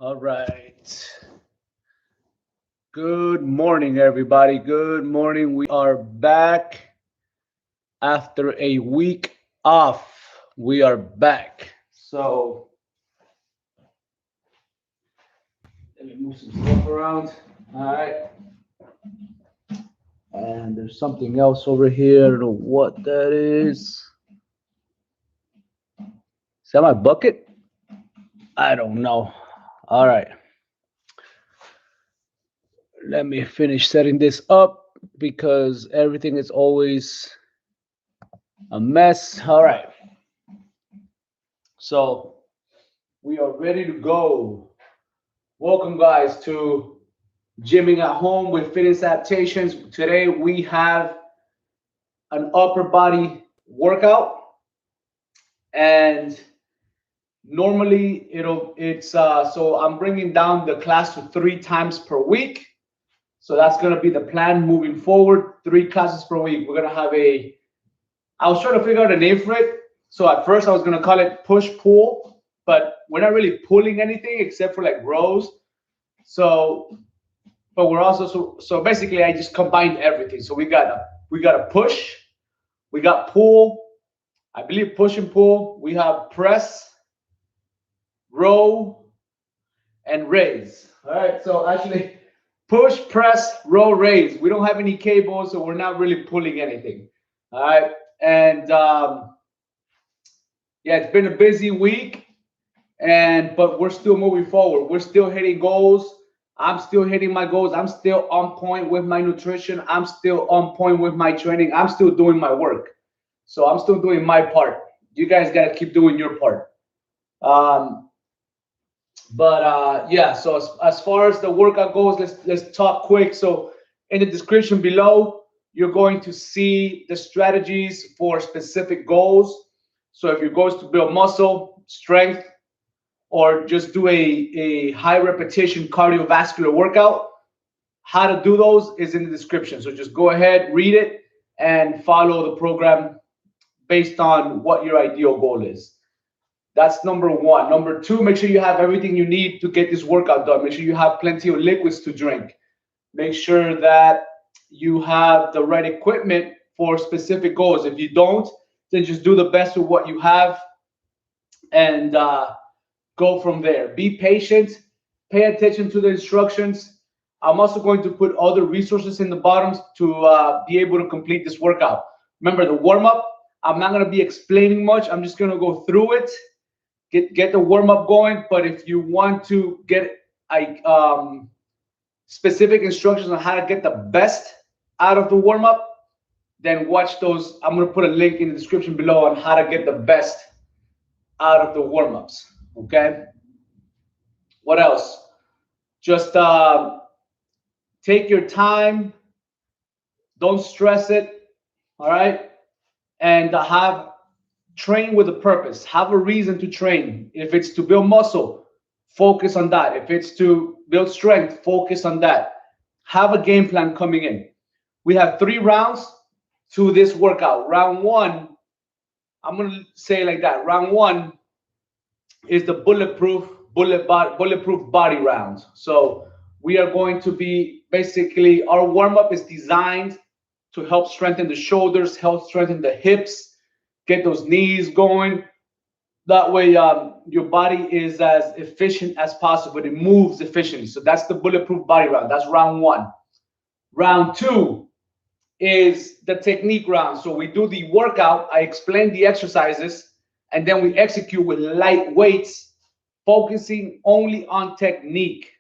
All right. Good morning, everybody. Good morning. We are back after a week off. We are back. So let me move some stuff around. All right. And there's something else over here. I don't know what that is. Is that my bucket? I don't know. All right. Let me finish setting this up because everything is always a mess. All right. So we are ready to go. Welcome, guys, to Gymming at Home with Fitness Adaptations. Today we have an upper body workout, and normally so I'm bringing down the class to 3 times per week. So that's going to be the plan moving forward. 3 classes per week. We're going to have I was trying to figure out a name for it. So at first I was going to call it push pull, but we're not really pulling anything except for like rows. So, but we're also so basically I just combined everything. So we got a push, we got pull, I believe push and pull. We have press, row, and raise. All right. So actually, push, press, row, raise. We don't have any cables, so we're not really pulling anything. All right. And yeah, it's been a busy week, but we're still moving forward. We're still hitting goals. I'm still hitting my goals. I'm still on point with my nutrition. I'm still on point with my training. I'm still doing my work. So I'm still doing my part. You guys got to keep doing your part. Yeah, so as far as the workout goes, let's talk quick. So in the description below, you're going to see the strategies for specific goals. So if your goal is to build muscle, strength, or just do a high repetition cardiovascular workout, how to do those is in the description. So just go ahead, read it, and follow the program based on what your ideal goal is. That's number one. Number two, make sure you have everything you need to get this workout done. Make sure you have plenty of liquids to drink. Make sure that you have the right equipment for specific goals. If you don't, then just do the best with what you have and go from there. Be patient. Pay attention to the instructions. I'm also going to put other resources in the bottom to be able to complete this workout. Remember the warm-up, I'm not going to be explaining much. I'm just going to go through it. Get the warm-up going, but if you want to get specific instructions on how to get the best out of the warm-up, then watch those. I'm going to put a link in the description below on how to get the best out of the warm-ups. Okay. What else? Just take your time. Don't stress it. All right. And train with a purpose. Have a reason to train. If it's to build muscle, focus on that. If it's to build strength, focus on that. Have a game plan coming in. We have 3 rounds to this workout. Round 1, I'm going to say like that. Round 1 is the bulletproof body rounds. So we are going to be basically, our warm-up is designed to help strengthen the shoulders, help strengthen the hips, get those knees going. That way your body is as efficient as possible. It moves efficiently. So that's the bulletproof body round. That's round 1. Round 2 is the technique round. So we do the workout. I explain the exercises, and then we execute with light weights, focusing only on technique.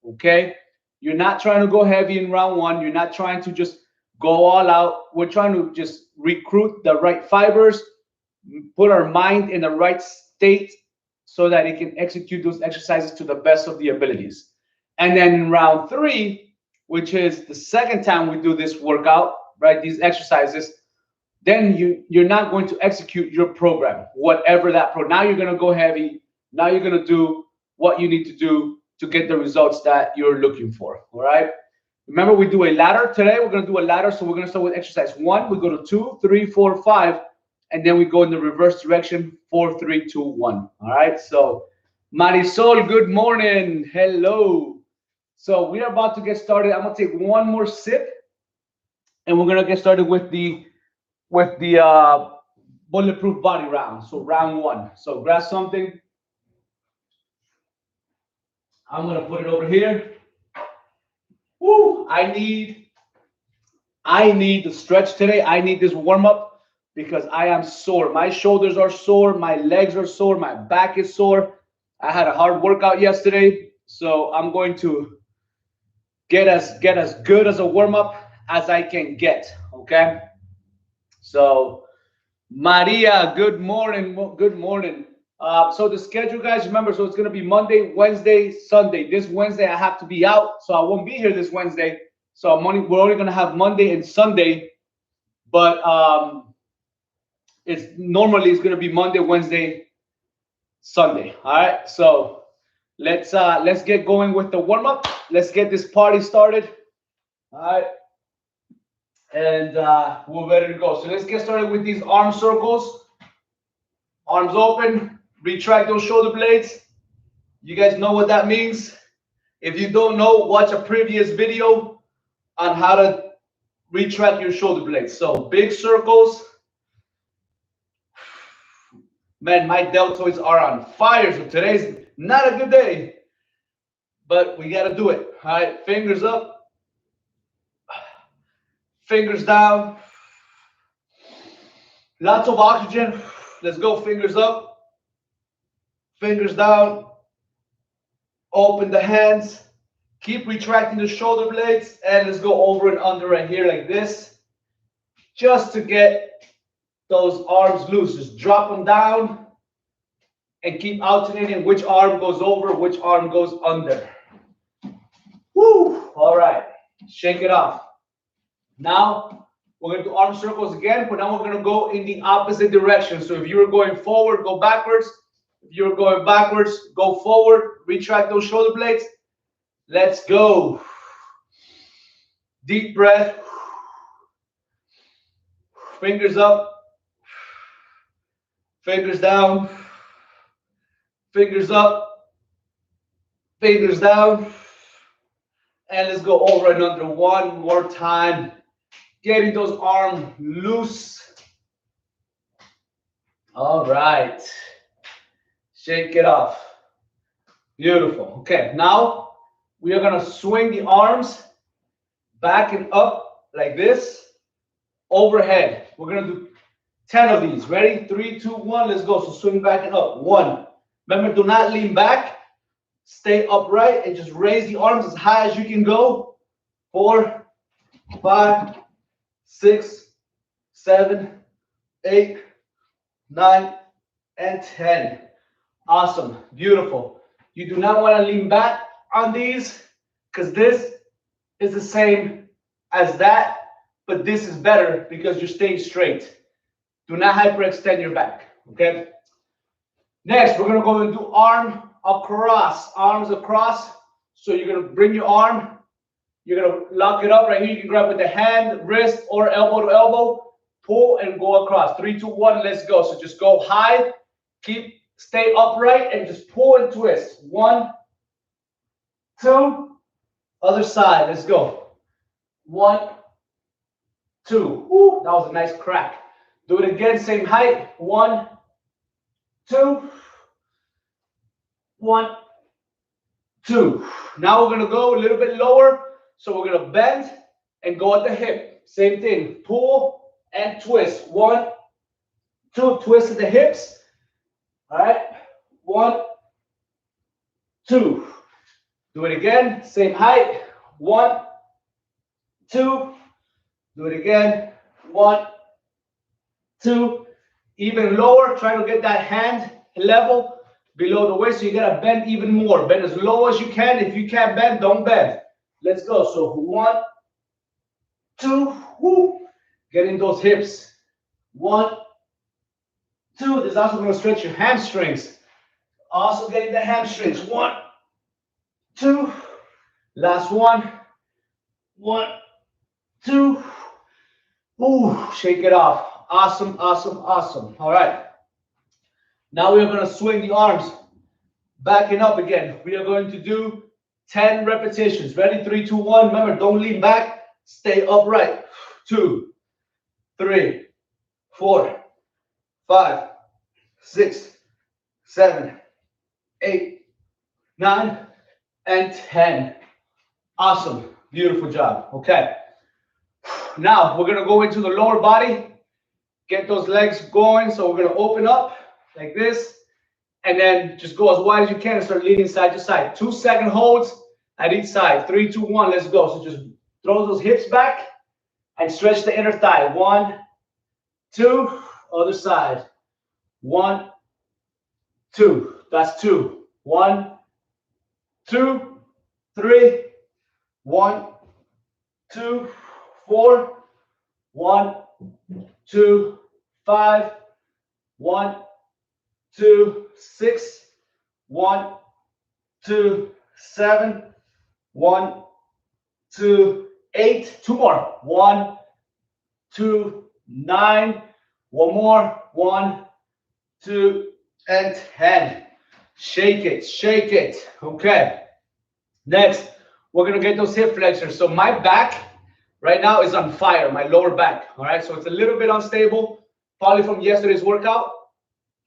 Okay? You're not trying to go heavy in round 1. You're not trying to just go all out. We're trying to just recruit the right fibers, put our mind in the right state so that it can execute those exercises to the best of the abilities. And then in round 3, which is the second time we do this workout, right, these exercises, then you're not going to execute your program, whatever that program. Now you're going to go heavy. Now you're going to do what you need to do to get the results that you're looking for. All right. Remember, we do a ladder today. We're going to do a ladder. So we're going to start with exercise 1. We go to 2, 3, 4, 5, and then we go in the reverse direction, 4, 3, 2, 1. All right. So Marisol, good morning. Hello. So we are about to get started. I'm gonna take one more sip, and we're gonna get started with the bulletproof body round. So round one. So grab something. I'm gonna put it over here. Woo! I need the stretch today. I need this warm up because I am sore. My shoulders are sore. My legs are sore. My back is sore. I had a hard workout yesterday, so I'm going to get as good as a warm up as I can get. Okay. So Maria, good morning. Good morning. So the schedule, guys, remember, so it's gonna be Monday, Wednesday, Sunday. This Wednesday I have to be out, so I won't be here this Wednesday. So we're only gonna have Monday and Sunday, but it's gonna be Monday, Wednesday, Sunday. All right. So let's get going with the warm up. Let's get this party started. All right. And we're ready to go. So let's get started with these arm circles. Arms open. Retract those shoulder blades. You guys know what that means. If you don't know, watch a previous video on how to retract your shoulder blades. So big circles. Man, my deltoids are on fire. So today's not a good day, but we got to do it. All right, fingers up, fingers down. Lots of oxygen. Let's go. Fingers up, fingers down. Open the hands. Keep retracting the shoulder blades, and let's go over and under right here like this, just to get those arms loose. Just drop them down and keep alternating which arm goes over, which arm goes under. Woo! All right, shake it off. Now we're going to do arm circles again, but now we're going to go in the opposite direction. So if you were going forward, go backwards. If you're going backwards, go forward. Retract those shoulder blades. Let's go. Deep breath. Fingers up. Fingers down. Fingers up. Fingers down. And let's go over and under one more time. Getting those arms loose. All right. Shake it off. Beautiful. Okay, now we are going to swing the arms back and up like this, overhead. We're going to do 10 of these. Ready? 3, 2, 1. Let's go. So swing back and up. 1. Remember, do not lean back. Stay upright and just raise the arms as high as you can go. 4, 5, 6, 7, 8, 9, and 10. Awesome. Beautiful. You do not want to lean back on these because this is the same as that, but this is better because you're staying straight. Do not hyperextend your back, okay? Next, we're going to go and do arm across, arms across. So you're going to bring your arm, you're going to lock it up right here. You can grab with the hand, wrist, or elbow to elbow, pull and go across. 3, 2, 1, let's go. So just go high, stay upright, and just pull and twist. 1, 2, other side. Let's go. 1, 2. Woo, that was a nice crack. Do it again, same height. 1, 2. 1, 2. Now we're going to go a little bit lower. So we're going to bend and go at the hip. Same thing. Pull and twist. 1, 2. Twist at the hips. All right. 1, 2. Do it again. Same height. 1, 2. Do it again. 1, 2. Even lower. Try to get that hand level below the waist. So you got to bend even more. Bend as low as you can. If you can't bend, don't bend. Let's go. So 1, 2. Woo. Getting those hips. 1, 2. This is also going to stretch your hamstrings. Also getting the hamstrings. 1, 2. Last one. 1, 2. Ooh, shake it off. Awesome, awesome, awesome. All right. Now we're going to swing the arms Backing up again. We are going to do 10 repetitions. Ready? 3, 2, 1. Remember, don't lean back. Stay upright. 2, 3, 4, 5, 6, 7, 8, 9, and 10. Awesome. Beautiful job. Okay. Now we're going to go into the lower body. Get those legs going. So we're going to open up like this. And then just go as wide as you can and start leaning side to side. 2-second holds at each side. 3, 2, 1. Let's go. So just throw those hips back and stretch the inner thigh. 1, 2. Other side. 1, 2. That's 2. 1, 2, 3. 1, 2, 4. 1, 2, 5. 1, 2, 6. 1, 2, 7. 1, 2, 8. 2 more. 1, 2, 9. 1 more. 1, 2, and 10. Shake it, shake it. Okay. Next, we're gonna get those hip flexors. So my back right now is on fire, my lower back. All right, so it's a little bit unstable, probably from yesterday's workout.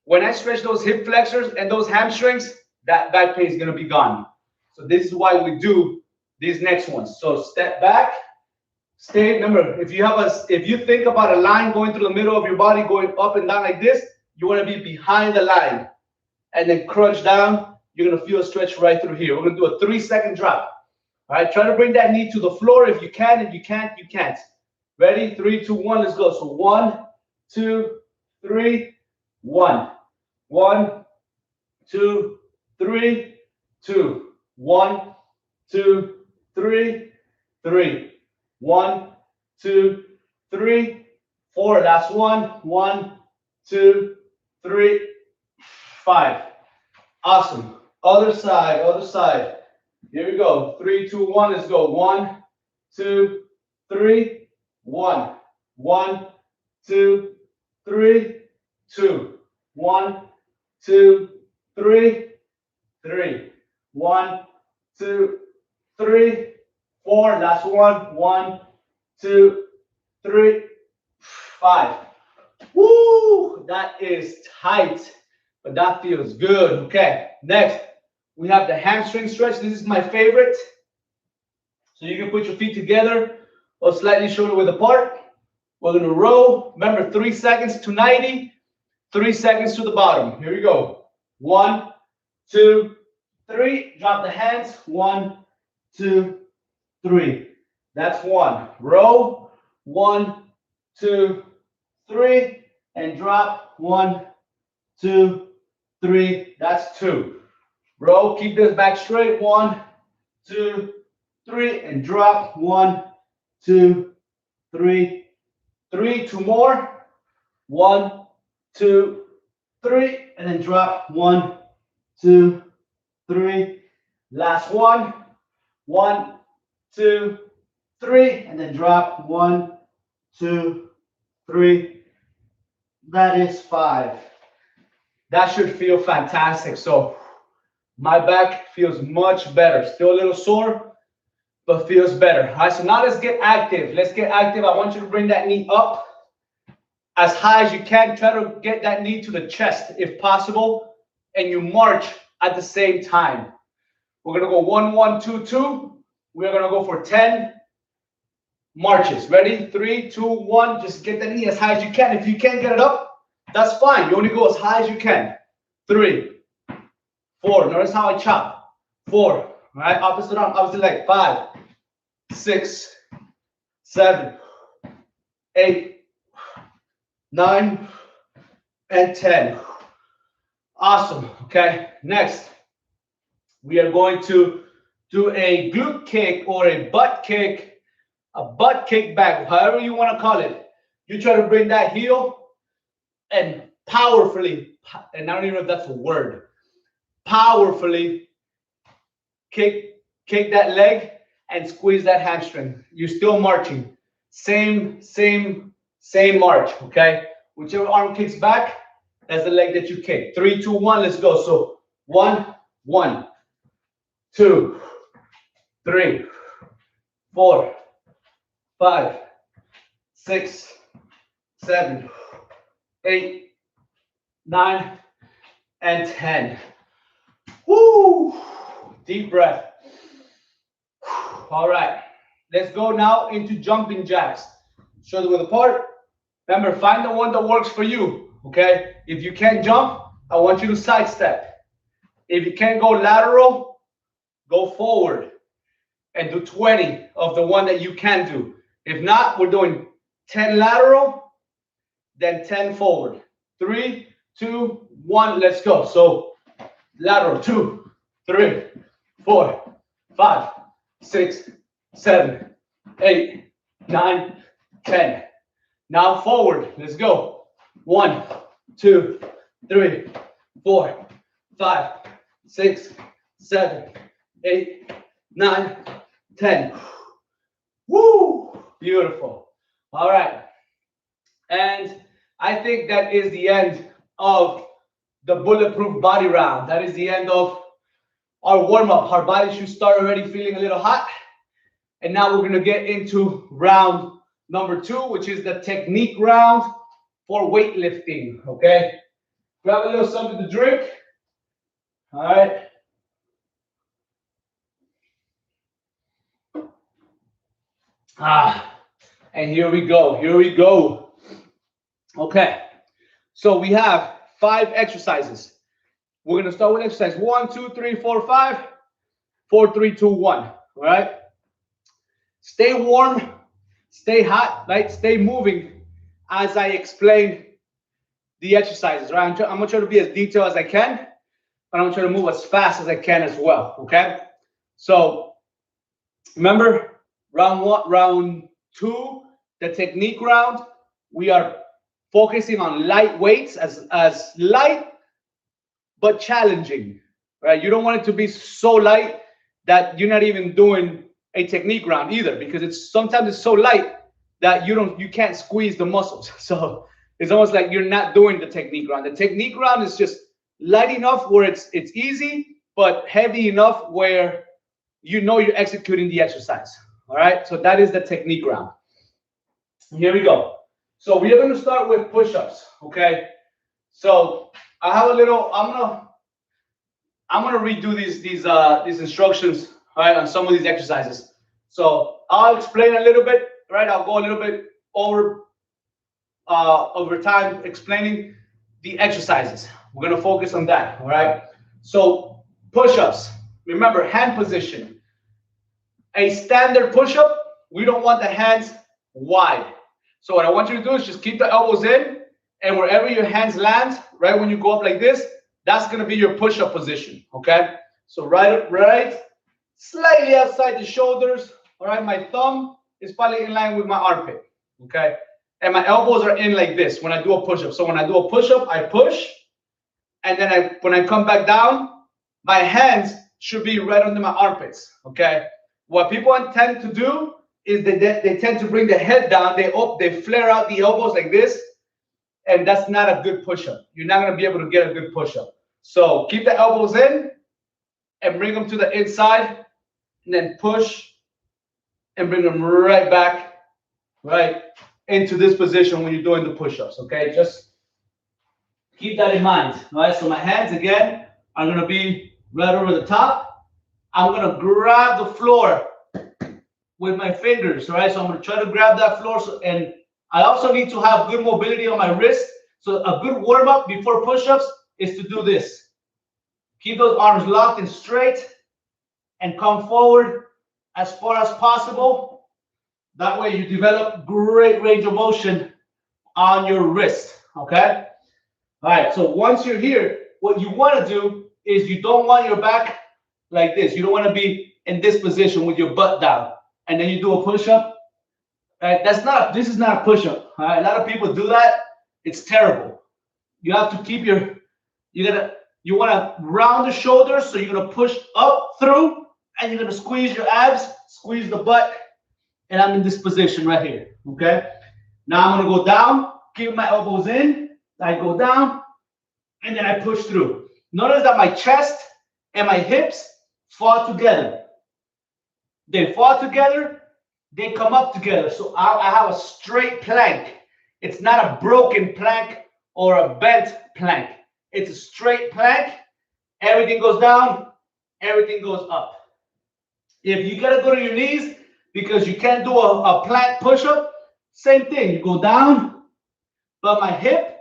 When I stretch those hip flexors and those hamstrings, that back pain is gonna be gone. So this is why we do these next ones. So step back, stay. Remember, if you think about a line going through the middle of your body, going up and down like this, you want to be behind the line, and then crunch down. You're gonna feel a stretch right through here. We're gonna do a 3-second drop. All right, try to bring that knee to the floor if you can. If you can't, you can't. Ready? 3, 2, 1. Let's go. So 1, 2, 3, 1. 1, 2, 3, 2. 1, 2, 3, 3. 1, 2, 3, 4. Last one. 1, 2, 3, 5. Awesome. Other side, other side. Here we go. 3, 2, 1. Let's go. 1, 2, 3, 1. 1, 2, 3, 2. 1, 2, 3, 3. 1, 2, 3, 4. Last one. 1, 2, 3, 5. Woo! That is tight, but that feels good. Okay, next we have the hamstring stretch. This is my favorite. So you can put your feet together or slightly shoulder width apart. We're going to row. Remember, 3 seconds to 90, 3 seconds to the bottom. Here we go. 1, 2, 3. Drop the hands. 1, 2, 3. That's 1. Row. 1, 2, 3. And drop. 1, 2, 3. That's 2. Row. Keep this back straight. 1, 2, 3. And drop. 1, 2, 3. 3. 2 more. 1, 2, 3. And then drop. 1, 2, 3. Last one. 1, 2, 3. And then drop. 1, 2, 3. That is 5. That should feel fantastic. So my back feels much better. Still a little sore, but feels better. All right, so now let's get active. Let's get active. I want you to bring that knee up as high as you can. Try to get that knee to the chest if possible. And you march at the same time. We're going to go 1, 1, 2, 2. We're going to go for 10 marches. Ready? 3, 2, 1. Just get the knee as high as you can. If you can't get it up, that's fine. You only go as high as you can. 3, 4. Notice how I chop. 4. All right? Opposite arm, opposite leg. 5, 6, 7, 8, 9, and 10. Awesome. Okay. Next, we are going to do a glute kick or a butt kick back, however you want to call it. You try to bring that heel and powerfully, and I don't even know if that's a word, powerfully kick that leg and squeeze that hamstring. You're still marching. Same march, okay? Whichever arm kicks back, that's the leg that you kick. 3, 2, 1, let's go. So 1, 1, 2, 3, 4, 5, 6, 7, 8, 9, and 10. Woo! Deep breath. All right. Let's go now into jumping jacks. Shoulder width apart. Remember, find the one that works for you, okay? If you can't jump, I want you to sidestep. If you can't go lateral, go forward and do 20 of the one that you can do. If not, we're doing 10 lateral, then 10 forward. 3, 2, 1, let's go. So lateral, 2, 3, 4, 5, 6, 7, 8, 9, 10. Now forward, let's go. 1, 2, 3, 4, 5, 6, 7, 8, 9, 10. Woo! Beautiful. All right. And I think that is the end of the bulletproof body round. That is the end of our warm-up. Our body should start already feeling a little hot. And now we're going to get into round number 2, which is the technique round for weightlifting. Okay. Grab a little something to drink. All right. And here we go. Here we go. Okay. So we have 5 exercises. We're going to start with exercise 1, 2, 3, 4, 5, 4, 3, 2, 1. All right. Stay warm, stay hot, right? Stay moving as I explain the exercises, right? I'm going to try to be as detailed as I can, but I'm going to try to move as fast as I can as well, okay? So remember, round 2, the technique round, we are focusing on light weights as light but challenging, right? You don't want it to be so light that you're not even doing a technique round either, because sometimes it's so light that you can't squeeze the muscles. So it's almost like you're not doing the technique round. The technique round is just light enough where it's easy, but heavy enough where you know you're executing the exercise. All right, so that is the technique round. Here we go. So we are going to start with push-ups. Okay, so I have a little. I'm gonna redo these instructions, right, on some of these exercises. So I'll explain a little bit, right? I'll go a little bit over time explaining the exercises. We're gonna focus on that, all right? So push-ups. Remember, hand position. A standard push-up, we don't want the hands wide. So what I want you to do is just keep the elbows in, and wherever your hands land, right when you go up like this, that's going to be your push-up position, okay? So right, slightly outside the shoulders, all right? My thumb is probably in line with my armpit, okay? And my elbows are in like this when I do a push-up. So when I do a push-up, I push, and then when I come back down, my hands should be right under my armpits, okay? What people tend to do is they tend to bring the head down, they flare out the elbows like this, and that's not a good push-up. You're not going to be able to get a good push-up. So keep the elbows in and bring them to the inside, and then push and bring them right back, right into this position when you're doing the push-ups, okay? Just keep that in mind, all right? So my hands, again, are going to be right over the top. I'm going to grab the floor with my fingers, all right? So I'm going to try to grab that floor, and I also need to have good mobility on my wrist. So a good warm-up before push-ups is to do this. Keep those arms locked and straight and come forward as far as possible. That way you develop great range of motion on your wrist, okay? All right, so once you're here, what you want to do is you don't want your back like this. You don't want to be in this position with your butt down. And then you do a push-up. Right? This is not a push-up. All right? A lot of people do that. It's terrible. You have to keep you want to round the shoulders, so you're going to push up through, and you're going to squeeze your abs, squeeze the butt, and I'm in this position right here, okay? Now I'm going to go down, keep my elbows in, I go down, and then I push through. Notice that my chest and my hips fall together. They fall together, they come up together. So I have a straight plank. It's not a broken plank or a bent plank. It's a straight plank. Everything goes down, everything goes up. If you gotta go to your knees because you can't do a plank push-up, same thing. You go down, but my hip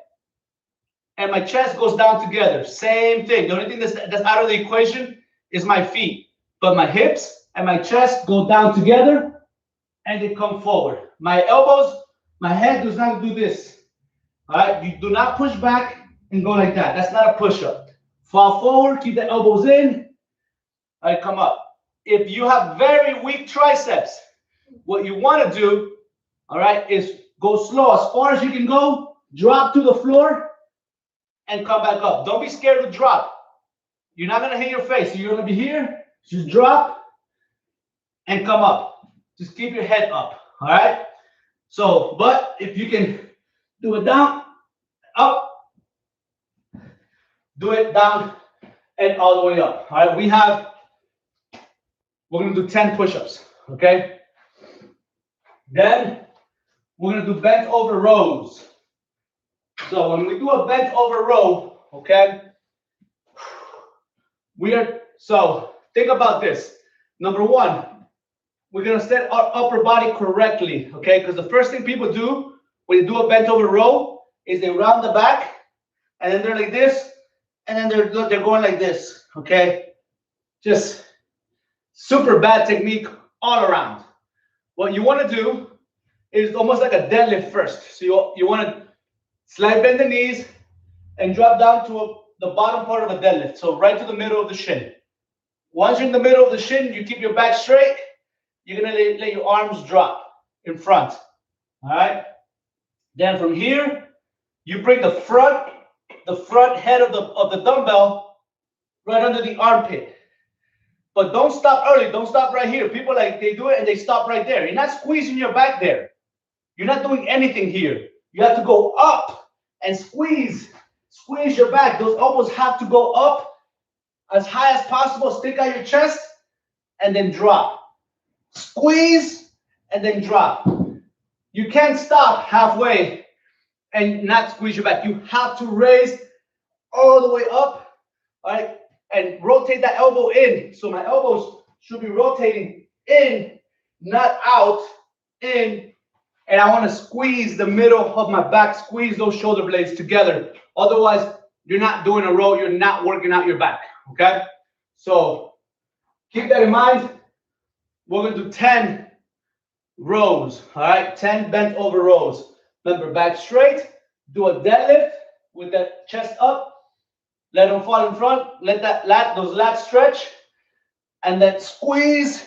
and my chest goes down together. Same thing. The only thing that's out of the equation is my feet. But my hips and my chest go down together and they come forward. My elbows, my head does not do this. All right, you do not push back and go like that. That's not a push-up. Fall forward, keep the elbows in. All right, come up. If you have very weak triceps, what you want to do, all right, is go slow as far as you can go, drop to the floor, and come back up. Don't be scared to drop. You're not going to hit your face. You're going to be here. Just drop and come up. Just keep your head up, all right? So, but if you can do it down, up, do it down, and all the way up, all right? We're going to do 10 push-ups, okay? Then we're going to do bent over rows. So when we do a bent over row, okay, so think about this. Number one, we're going to set our upper body correctly, okay? Because the first thing people do when they do a bent over row is they round the back, and then they're like this, and then they're going like this, okay? Just super bad technique all around. What you want to do is almost like a deadlift first. So you want to slide bend the knees and drop down to the bottom part of a deadlift. So right to the middle of the shin. Once you're in the middle of the shin, you keep your back straight. You're going to let your arms drop in front. All right? Then from here, you bring the front head of the dumbbell right under the armpit. But don't stop early. Don't stop right here. People they do it and they stop right there. You're not squeezing your back there. You're not doing anything here. You have to go up and squeeze your back. Those elbows have to go up as high as possible. Stick out your chest and then drop. Squeeze and then drop. You can't stop halfway and not squeeze your back. You have to raise all the way up, all right, and rotate that elbow in. So my elbows should be rotating in, not out, in. And I want to squeeze the middle of my back, squeeze those shoulder blades together. Otherwise, you're not doing a row. You're not working out your back, okay? So keep that in mind. We're going to do 10 rows, all right? 10 bent over rows. Remember, back straight. Do a deadlift with the chest up. Let them fall in front. Let those lats stretch. And then squeeze.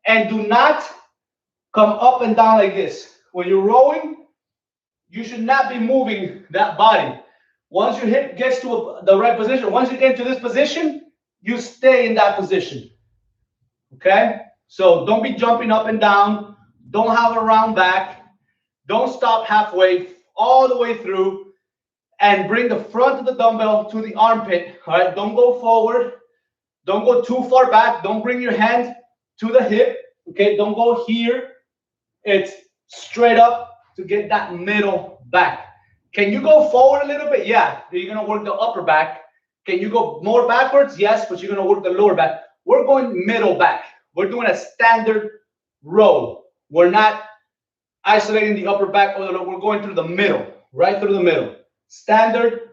And do not come up and down like this. When you're rowing, you should not be moving that body. Once your hip gets to the right position, once you get into this position, you stay in that position. Okay? So don't be jumping up and down. Don't have a round back. Don't stop halfway, all the way through. And bring the front of the dumbbell to the armpit. All right? Don't go forward. Don't go too far back. Don't bring your hand to the hip. Okay? Don't go here. It's straight up to get that middle back. Can you go forward a little bit? Yeah. You're going to work the upper back. Can you go more backwards? Yes, but you're going to work the lower back. We're going middle back. We're doing a standard row. We're not isolating the upper back or the lower. We're going through the middle, right through the middle. Standard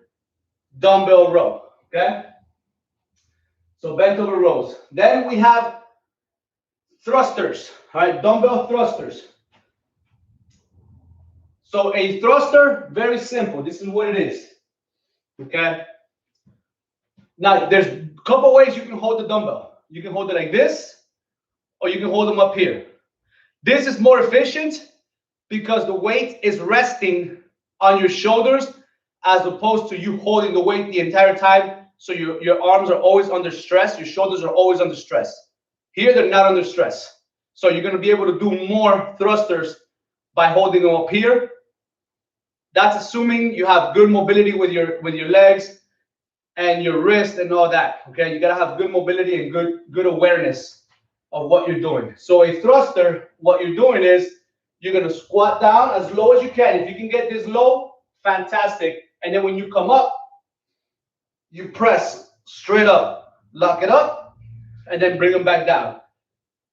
dumbbell row, okay? So bent over rows. Then we have thrusters, all right? Dumbbell thrusters. So a thruster, very simple. This is what it is, okay? Now, there's a couple ways you can hold the dumbbell. You can hold it like this, or you can hold them up here. This is more efficient because the weight is resting on your shoulders as opposed to you holding the weight the entire time. So your arms are always under stress. Your shoulders are always under stress. Here, they're not under stress. So you're going to be able to do more thrusters by holding them up here. That's assuming you have good mobility with your legs and your wrist and all that. Okay, you gotta have good mobility and good awareness of what you're doing. So a thruster, what you're doing is you're gonna squat down as low as you can. If you can get this low, fantastic. And then when you come up, you press straight up, lock it up, and then bring them back down.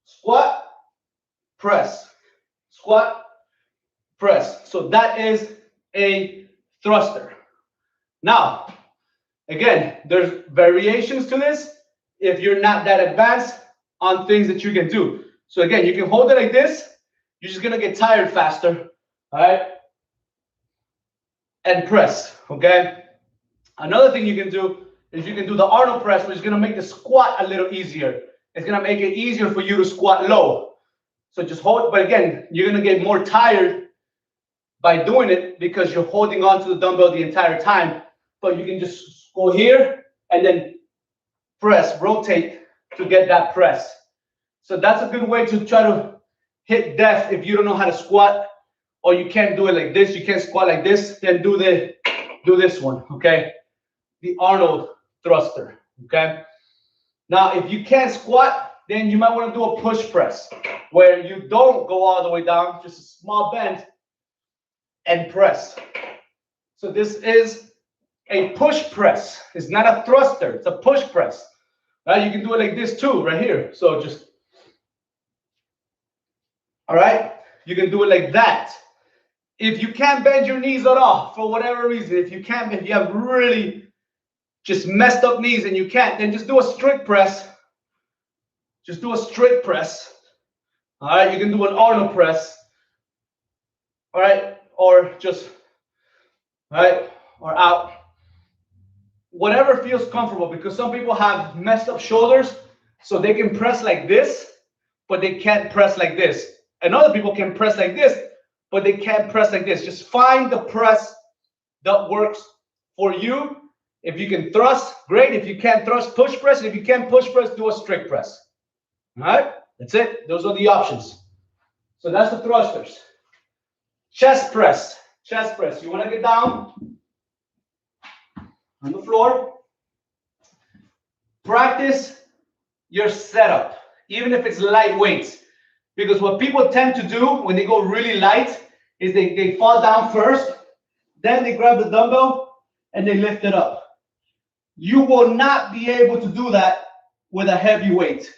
Squat, press, squat, press. So that is a thruster. Now, again, there's variations to this if you're not that advanced on things that you can do. So again, you can hold it like this. You're just gonna get tired faster, all right? And press, okay? Another thing you can do is you can do the Arnold press, which is gonna make the squat a little easier. It's gonna make it easier for you to squat low. So just hold, but again, you're gonna get more tired by doing it because you're holding on to the dumbbell the entire time. But you can just go here and then press, rotate to get that press. So that's a good way to try to hit death if you don't know how to squat or you can't do it like this. You can't squat like this. Then do this one, okay? The Arnold thruster, okay? Now, if you can't squat, then you might want to do a push press where you don't go all the way down, just a small bend and press. So this is a push press. It's not a thruster. It's a push press. Right? You can do it like this too, right here. So just, all right? You can do it like that. If you can't bend your knees at all, for whatever reason, if you have really just messed up knees and you can't, then just do a strict press. Just do a strict press. All right? You can do an Arnold press. All right? Or just, all right? Or out. Whatever feels comfortable, because some people have messed up shoulders, so they can press like this, but they can't press like this. And other people can press like this, but they can't press like this. Just find the press that works for you. If you can thrust, great. If you can't thrust, push press. And if you can't push press, do a strict press. All right? That's it. Those are the options. So that's the thrusters. Chest press. Chest press. You want to get down on the floor. Practice your setup, even if it's light weights. Because what people tend to do when they go really light is they fall down first, then they grab the dumbbell and they lift it up. You will not be able to do that with a heavy weight.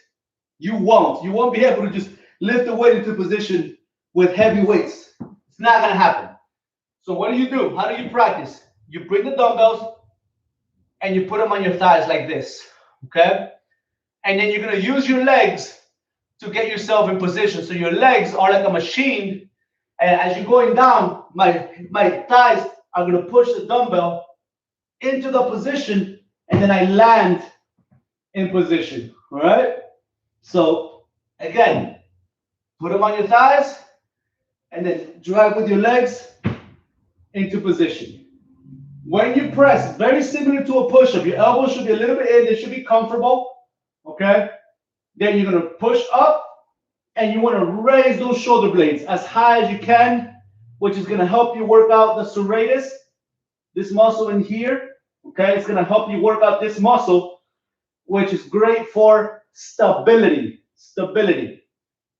You won't. You won't be able to just lift the weight into position with heavy weights. It's not going to happen. So what do? How do you practice? You bring the dumbbells and you put them on your thighs like this, okay? And then you're going to use your legs to get yourself in position. So your legs are like a machine, and as you're going down, my thighs are going to push the dumbbell into the position, and then I land in position, all right? So again, put them on your thighs, and then drive with your legs into position. When you press, very similar to a push-up, your elbows should be a little bit in, they should be comfortable, okay? Then you're going to push up, and you want to raise those shoulder blades as high as you can, which is going to help you work out the serratus, this muscle in here, okay? It's going to help you work out this muscle, which is great for stability,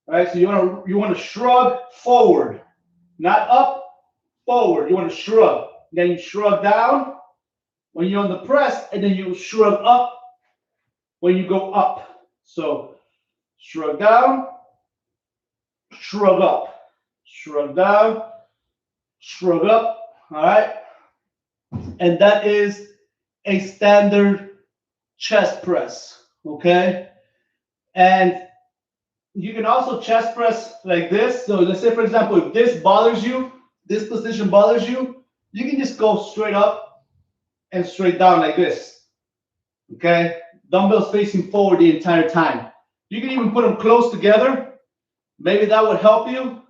all right? So you want to shrug forward, not up, forward. You want to shrug. Then you shrug down when you're on the press, and then you shrug up when you go up. So shrug down, shrug up, shrug down, shrug up, all right? And that is a standard chest press, okay? And you can also chest press like this. So let's say, for example, if this bothers you, this position bothers you, you can just go straight up and straight down like this, okay? Dumbbells facing forward the entire time. You can even put them close together. Maybe that would help you.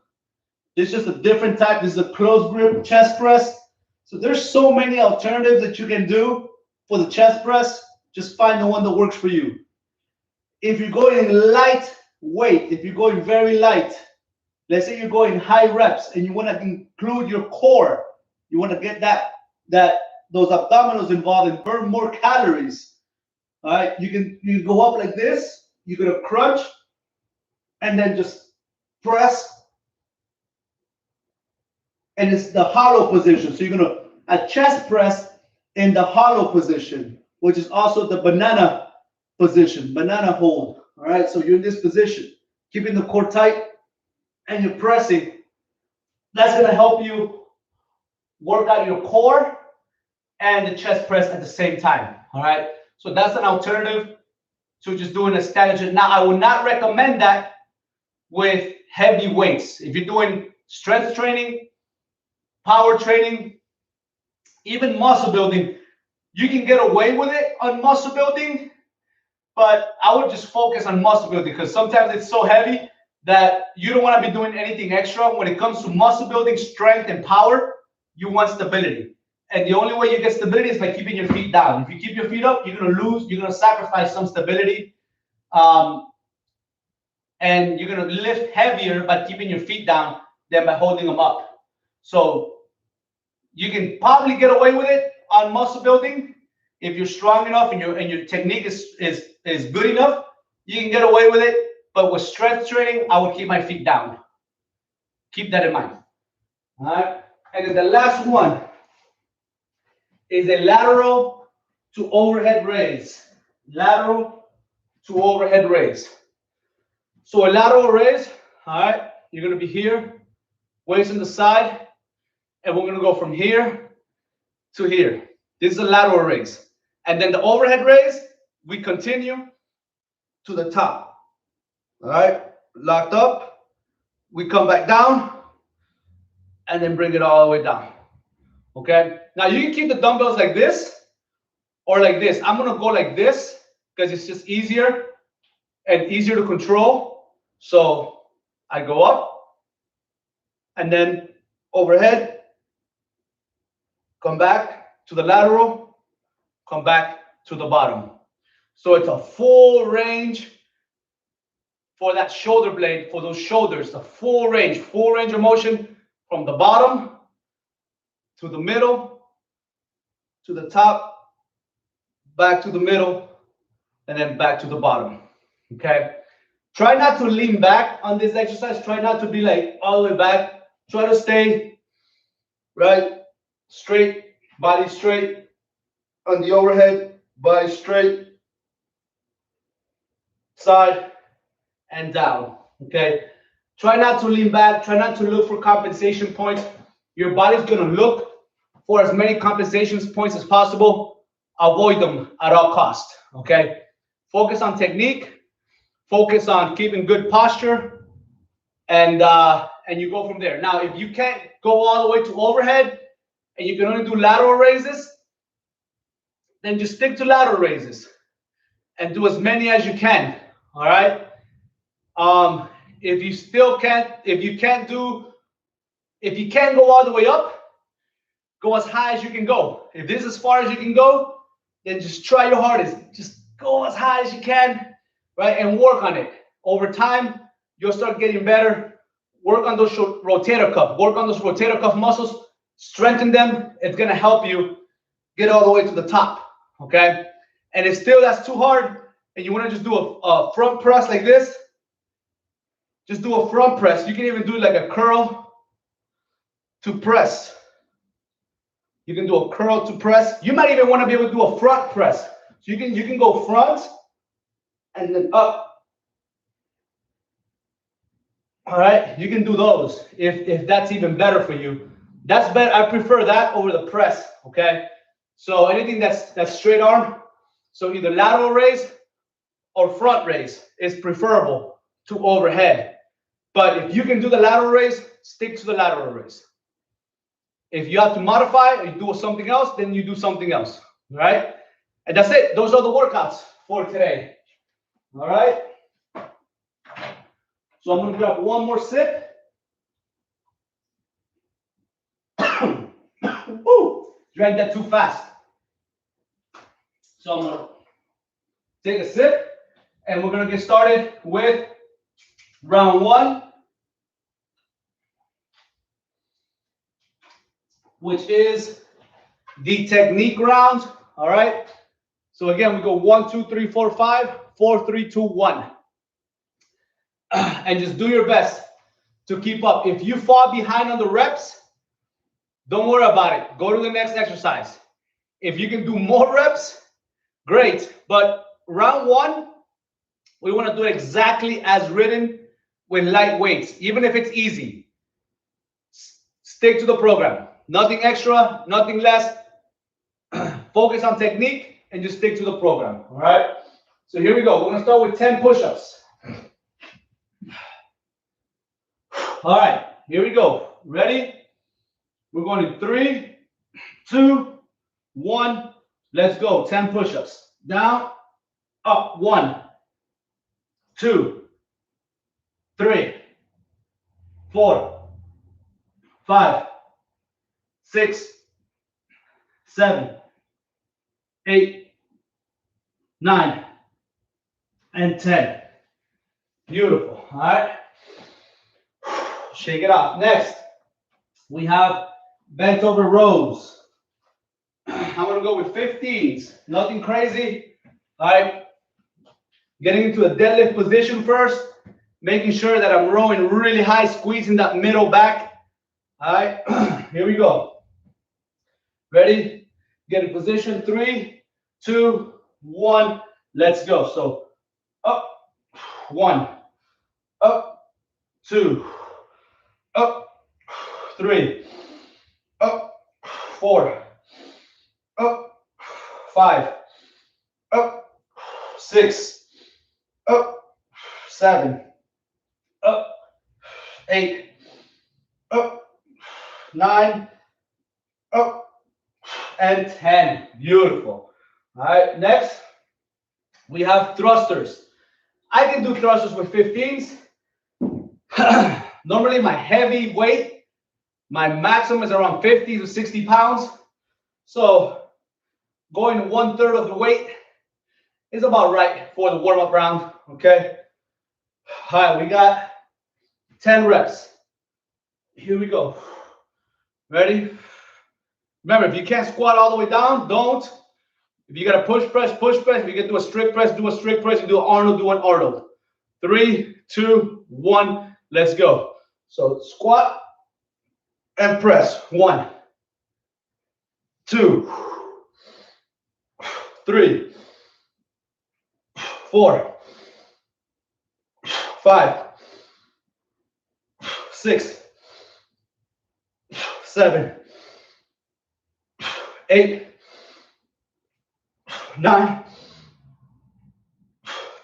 It's just a different type. This is a closed grip chest press. So there's so many alternatives that you can do for the chest press. Just find the one that works for you. If you're going light weight, if you're going very light, let's say you're going high reps and you want to include your core, you want to get that those abdominals involved and burn more calories. All right, you go up like this, you're gonna crunch, and then just press, and it's the hollow position. So you're gonna a chest press in the hollow position, which is also the banana position, banana hold. All right, so you're in this position, keeping the core tight, and you're pressing. That's gonna help you work out your core and the chest press at the same time. All right, so that's an alternative to just doing a standard. Now, I would not recommend that with heavy weights. If you're doing strength training, power training, even muscle building, you can get away with it on muscle building, but I would just focus on muscle building because sometimes it's so heavy that you don't want to be doing anything extra. When it comes to muscle building, strength, and power, you want stability. And the only way you get stability is by keeping your feet down. If you keep your feet up, you're going to lose, you're going to sacrifice some stability. And you're going to lift heavier by keeping your feet down than by holding them up. So you can probably get away with it on muscle building if you're strong enough and your technique is good enough. You can get away with it. But with strength training, I would keep my feet down. Keep that in mind. All right. And then the last one is a lateral to overhead raise. Lateral to overhead raise. So a lateral raise, all right, you're going to be here, weights on the side, and we're going to go from here to here. This is a lateral raise. And then the overhead raise, we continue to the top. All right, locked up. We come back down and then bring it all the way down. Okay, now you can keep the dumbbells like this or like this. I'm going to go like this because it's just easier and easier to control. So I go up and then overhead, come back to the lateral, come back to the bottom. So it's a full range for that shoulder blade, for those shoulders, the full range of motion from the bottom to the middle, to the top, back to the middle, and then back to the bottom. Okay. Try not to lean back on this exercise. Try not to be like all the way back. Try to stay right, straight, body straight on the overhead, body straight, side and down. Okay. Try not to lean back. Try not to look for compensation points. Your body's going to look for as many compensation points as possible. Avoid them at all costs. Okay. Focus on technique. Focus on keeping good posture, and you go from there. Now, if you can't go all the way to overhead and you can only do lateral raises, then just stick to lateral raises and do as many as you can. All right. If you can't go all the way up, go as high as you can go. If this is as far as you can go, then just try your hardest. Just go as high as you can. Right, and work on it. Over time, you'll start getting better. Work on those rotator cuff. Work on those rotator cuff muscles. Strengthen them. It's gonna help you get all the way to the top. Okay. And if still that's too hard, and you want to just do a front press like this, just do a front press. You can even do like a curl to press. You can do a curl to press. You might even want to be able to do a front press. So you can go front and then up. All right, you can do those if that's even better for you. That's better. I prefer that over the press. Okay, so anything that's straight arm, so either lateral raise or front raise is preferable to overhead. But if you can do the lateral raise, stick to the lateral raise. If you have to modify or you do something else, then you do something else. All right, and that's it. Those are the workouts for today. All right. So I'm going to grab one more sip. Woo, drank that too fast. So I'm going to take a sip and we're going to get started with round one, which is the technique round. All right. So again, we go 1, 2, 3, 4, 5, 4, 3, 2, 1. And just do your best to keep up. If you fall behind on the reps, don't worry about it. Go to the next exercise. If you can do more reps, great. But round 1, we want to do exactly as written with light weights, even if it's easy. Stick to the program. Nothing extra, nothing less. Focus on technique and just stick to the program. All right. So here we go. We're going to start with 10 push-ups. All right. Here we go. Ready? We're going in 3, 2, 1. Let's go. 10 push-ups. Down, up. 1, 2, 3, 4, 5, 6, 7, 8, 9, and 10. Beautiful. All right. Shake it off. Next, we have bent over rows. I'm going to go with 15s. Nothing crazy. All right. Getting into a deadlift position first. Making sure that I'm rowing really high, squeezing that middle back. All right. Here we go. Ready? Get in position. 3, 2, 1. Let's go. So up. 1. Up. 2. Up. 3. Up. 4. Up. 5. Up. 6. Up. 7. Up. 8. Up. 9. Up. And 10. Beautiful. All right. Next, we have thrusters. I can do thrusters with 15s. Normally, my heavy weight, my maximum is around 50 to 60 pounds. So going 1/3 of the weight is about right for the warm-up round. Okay. All right, we got 10 reps. Here we go. Ready? Remember, if you can't squat all the way down, don't. If you got to push press, push press. If you can do a strict press, do a strict press. You do an Arnold, do an Arnold. 3, 2, 1. Let's go. So squat and press. 1, 2, 3, 4, 5, 6, 7, 8, 9,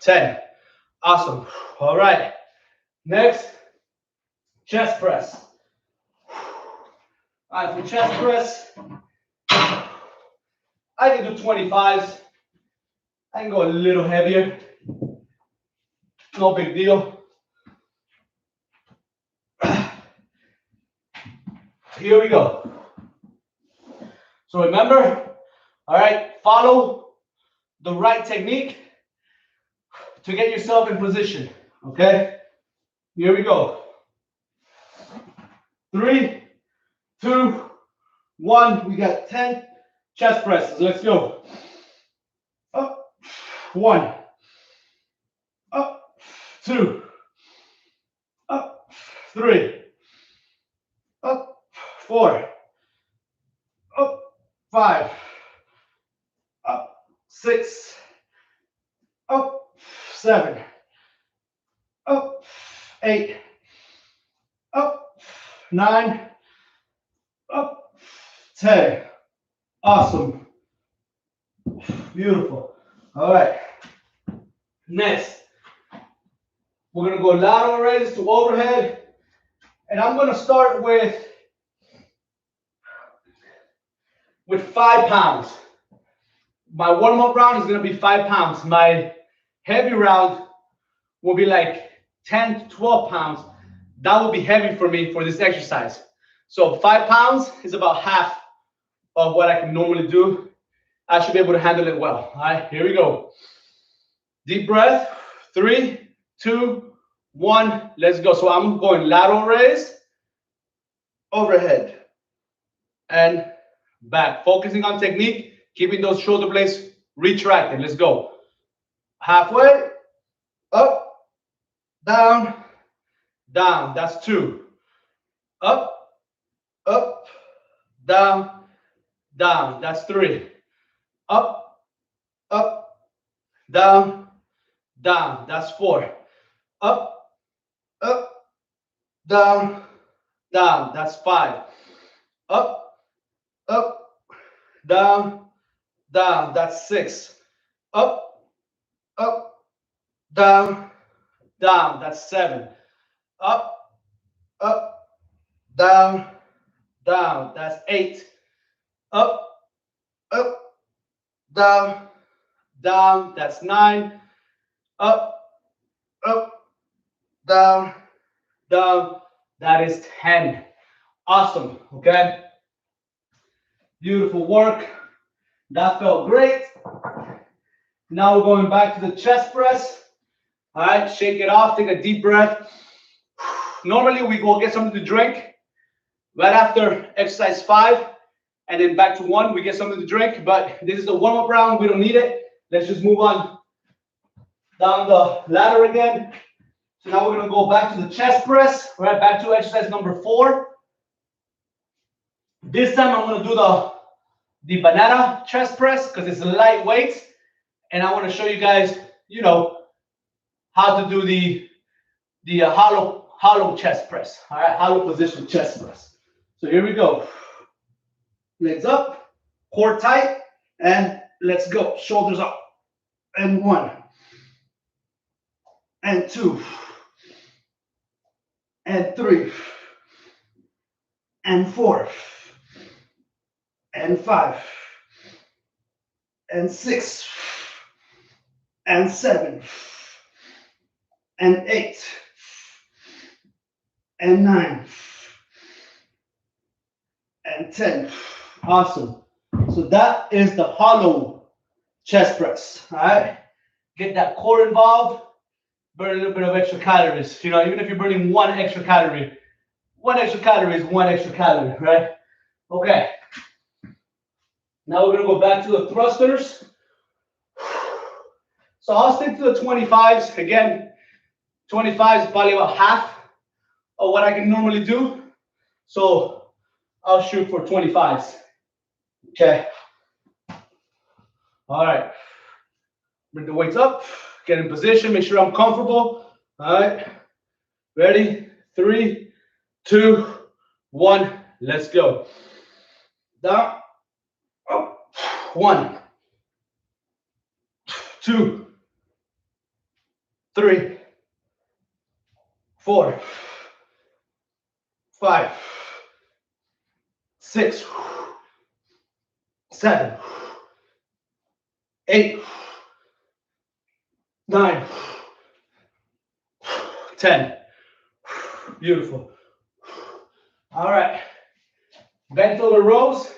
10. Awesome. All right. Next, chest press. All right, for chest press, I can do 25s. I can go a little heavier. No big deal. Here we go. So remember, all right, follow the right technique to get yourself in position, okay? Here we go. 3, 2, 1. We got 10 chest presses. Let's go. Up. 1. Up. 2. Up. 3. Up. 4. Up. 5. Up. 6. Up. 7. Up. 8. Up. 9. Up. 10. Awesome. Beautiful. All right. Next, we're going to go lateral raises to overhead. And I'm going to start with 5 pounds. My warm-up round is going to be 5 pounds. My heavy round will be like 10 to 12 pounds. That will be heavy for me for this exercise. So 5 pounds is about half of what I can normally do. I should be able to handle it well. All right, here we go. Deep breath. 3, 2, 1. Let's go. So I'm going lateral raise, overhead, and back. Focusing on technique, keeping those shoulder blades retracted. Let's go. Halfway, up, down, down. That's 2. Up, up, down, down. That's 3. Up, up, down, down. That's 4. Up, up, down, down. That's 5. Up, up, down, down. That's 6. Up, up, down, down. That's 7. Up, up, down, down. That's 8. Up, up, down, down. That's 9. Up, up, down, down. That is 10. Awesome. Okay. Beautiful work. That felt great. Now we're going back to the chest press. All right. Shake it off. Take a deep breath. Normally we go get something to drink right after exercise 5, and then back to 1. We get something to drink, but this is the warm-up round. We don't need it. Let's just move on down the ladder again. So now we're going to go back to the chest press, right? Back to exercise number 4. This time I'm going to do the banana chest press because it's lightweight, and I want to show you guys, you know, how to do the hollow chest press. All right, hollow position chest press. So here we go. Legs up, core tight, and let's go. Shoulders up. And 1, and 2, and 3, and 4, and 5, and 6, and 7, and 8, and 9, and 10. Awesome. So that is the hollow chest press. All right. Get that core involved. Burn a little bit of extra calories. You know, even if you're burning 1 extra calorie, 1 extra calorie is 1 extra calorie, right? Okay. Now we're going to go back to the thrusters. So I'll stick to the 25s. Again, 25 is probably about half of what I can normally do. So I'll shoot for 25s. Okay. All right. Bring the weights up. Get in position. Make sure I'm comfortable. All right. Ready? 3, 2, 1. Let's go. Down. Up. 1, 2, 3, 4, 5, 6, 7, 8, 9, 10. Beautiful. All right. Bent over rows.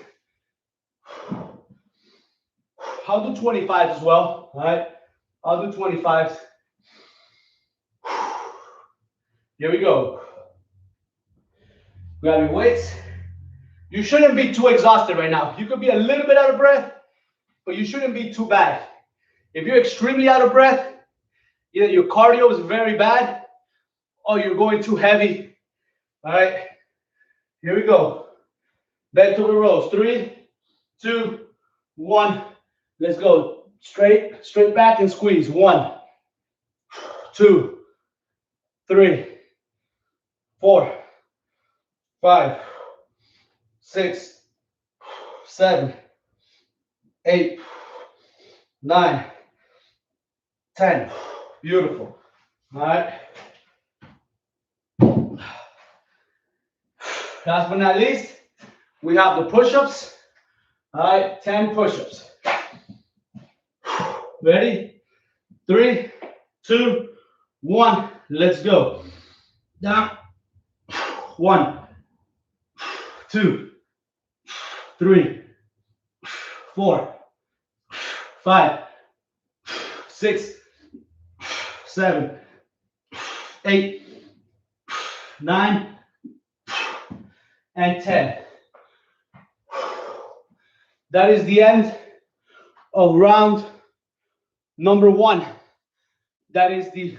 I'll do 25s as well. All right. I'll do 25s. Here we go. Grab your weights. You shouldn't be too exhausted right now. You could be a little bit out of breath, but you shouldn't be too bad. If you're extremely out of breath, either your cardio is very bad or you're going too heavy. All right. Here we go. Bent over rows. 3, 2, 1. Let's go. Straight back and squeeze. 1, 2, 3, 4, 5, 6, 7, 8, 9, 10. Beautiful. All right. Last but not least, we have the push-ups. All right, 10 push-ups. Ready? 3, 2, 1. Let's go. Down. 1, 2, 3, 4, 5, 6, 7, 8, 9, and 10. That is the end of round number 1. That is the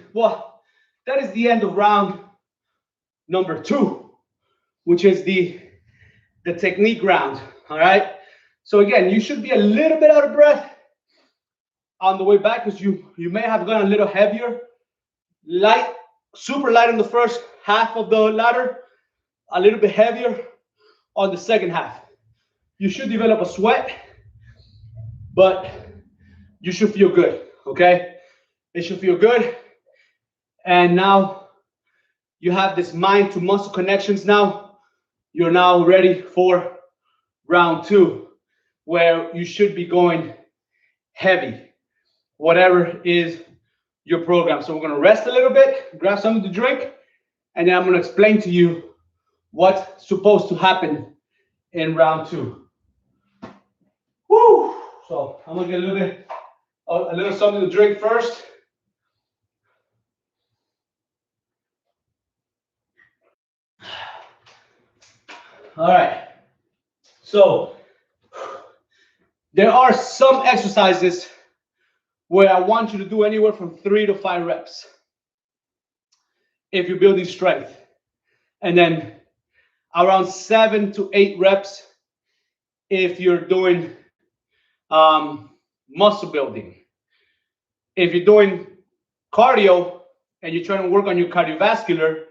end of round number 2, which is the technique round. All right. So again, you should be a little bit out of breath on the way back because you may have gone a little heavier, light, super light in the first half of the ladder, a little bit heavier on the second half. You should develop a sweat, but you should feel good. Okay, it should feel good. And now you have this mind to muscle connections. Now you're now ready for round 2, where you should be going heavy, whatever is your program. So we're going to rest a little bit, grab something to drink, and then I'm going to explain to you what's supposed to happen in round 2. Woo! So I'm going to get a little something to drink first. All right. So there are some exercises where I want you to do anywhere from 3 to 5 reps if you're building strength, and then around 7 to 8 reps if you're doing muscle building. If you're doing cardio and you're trying to work on your cardiovascular,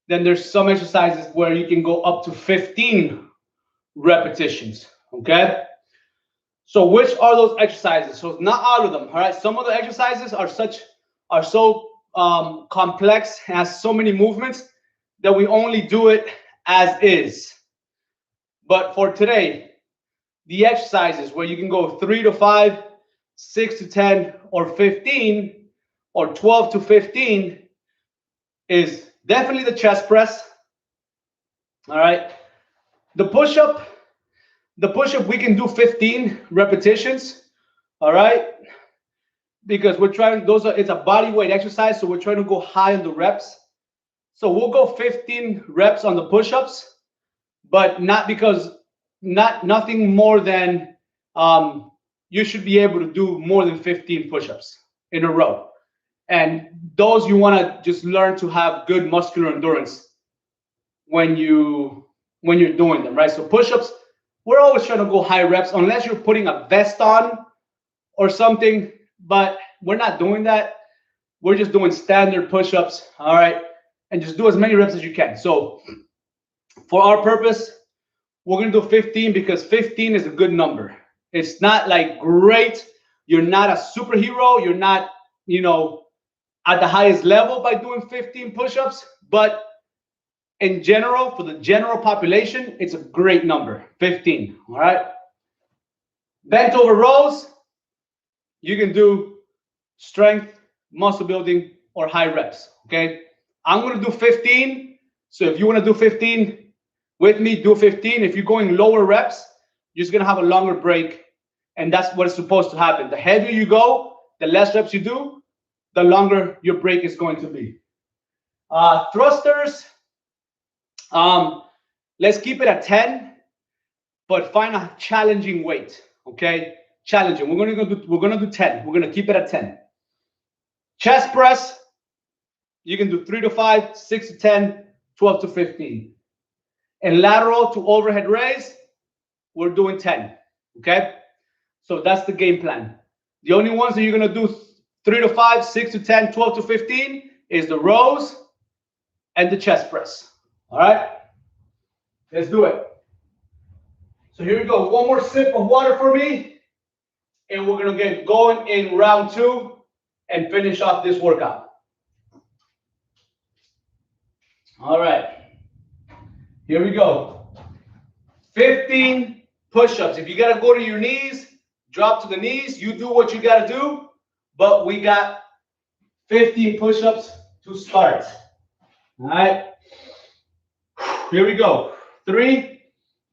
then there's some exercises where you can go up to 15 repetitions. Okay. So which are those exercises? So not all of them. All right. Some of the exercises are so complex, has so many movements that we only do it as is. But for today, the exercises where you can go 3 to 5, 6 to 10, or 15, or 12 to 15 is definitely the chest press. All right. The push-up, we can do 15 repetitions. All right. Because we're trying, it's a body weight exercise, so we're trying to go high on the reps. So we'll go 15 reps on the push-ups, but nothing more than you should be able to do more than 15 push-ups in a row. And those you want to just learn to have good muscular endurance when you're doing them, right? So push-ups, we're always trying to go high reps unless you're putting a vest on or something, but we're not doing that. We're just doing standard push-ups, all right? And just do as many reps as you can. So for our purpose, we're going to do 15 because 15 is a good number. It's not like great. You're not a superhero. You're not, at the highest level by doing 15 push-ups. But in general, for the general population, it's a great number, 15. All right. Bent over rows, you can do strength, muscle building, or high reps. Okay. I'm going to do 15. So if you want to do 15 with me, do 15. If you're going lower reps, you're just going to have a longer break. And that's what is supposed to happen. The heavier you go, the less reps you do, the longer your break is going to be. Thrusters, let's keep it at 10, but find a challenging weight. Okay, challenging. We're gonna do 10. We're gonna keep it at 10. Chest press, you can do 3 to 5, 6 to 10, 12 to 15. And lateral to overhead raise, we're doing 10. Okay, so that's the game plan. The only ones that you're gonna do 3 to 5, 6 to 10, 12 to 15 is the rows and the chest press. All right, let's do it. So here we go. One more sip of water for me, and we're gonna get going in round 2 and finish off this workout. All right, here we go. 15 push-ups. If you gotta go to your knees, drop to the knees. You do what you gotta do, but we got 15 push-ups to start. All right, here we go. 3,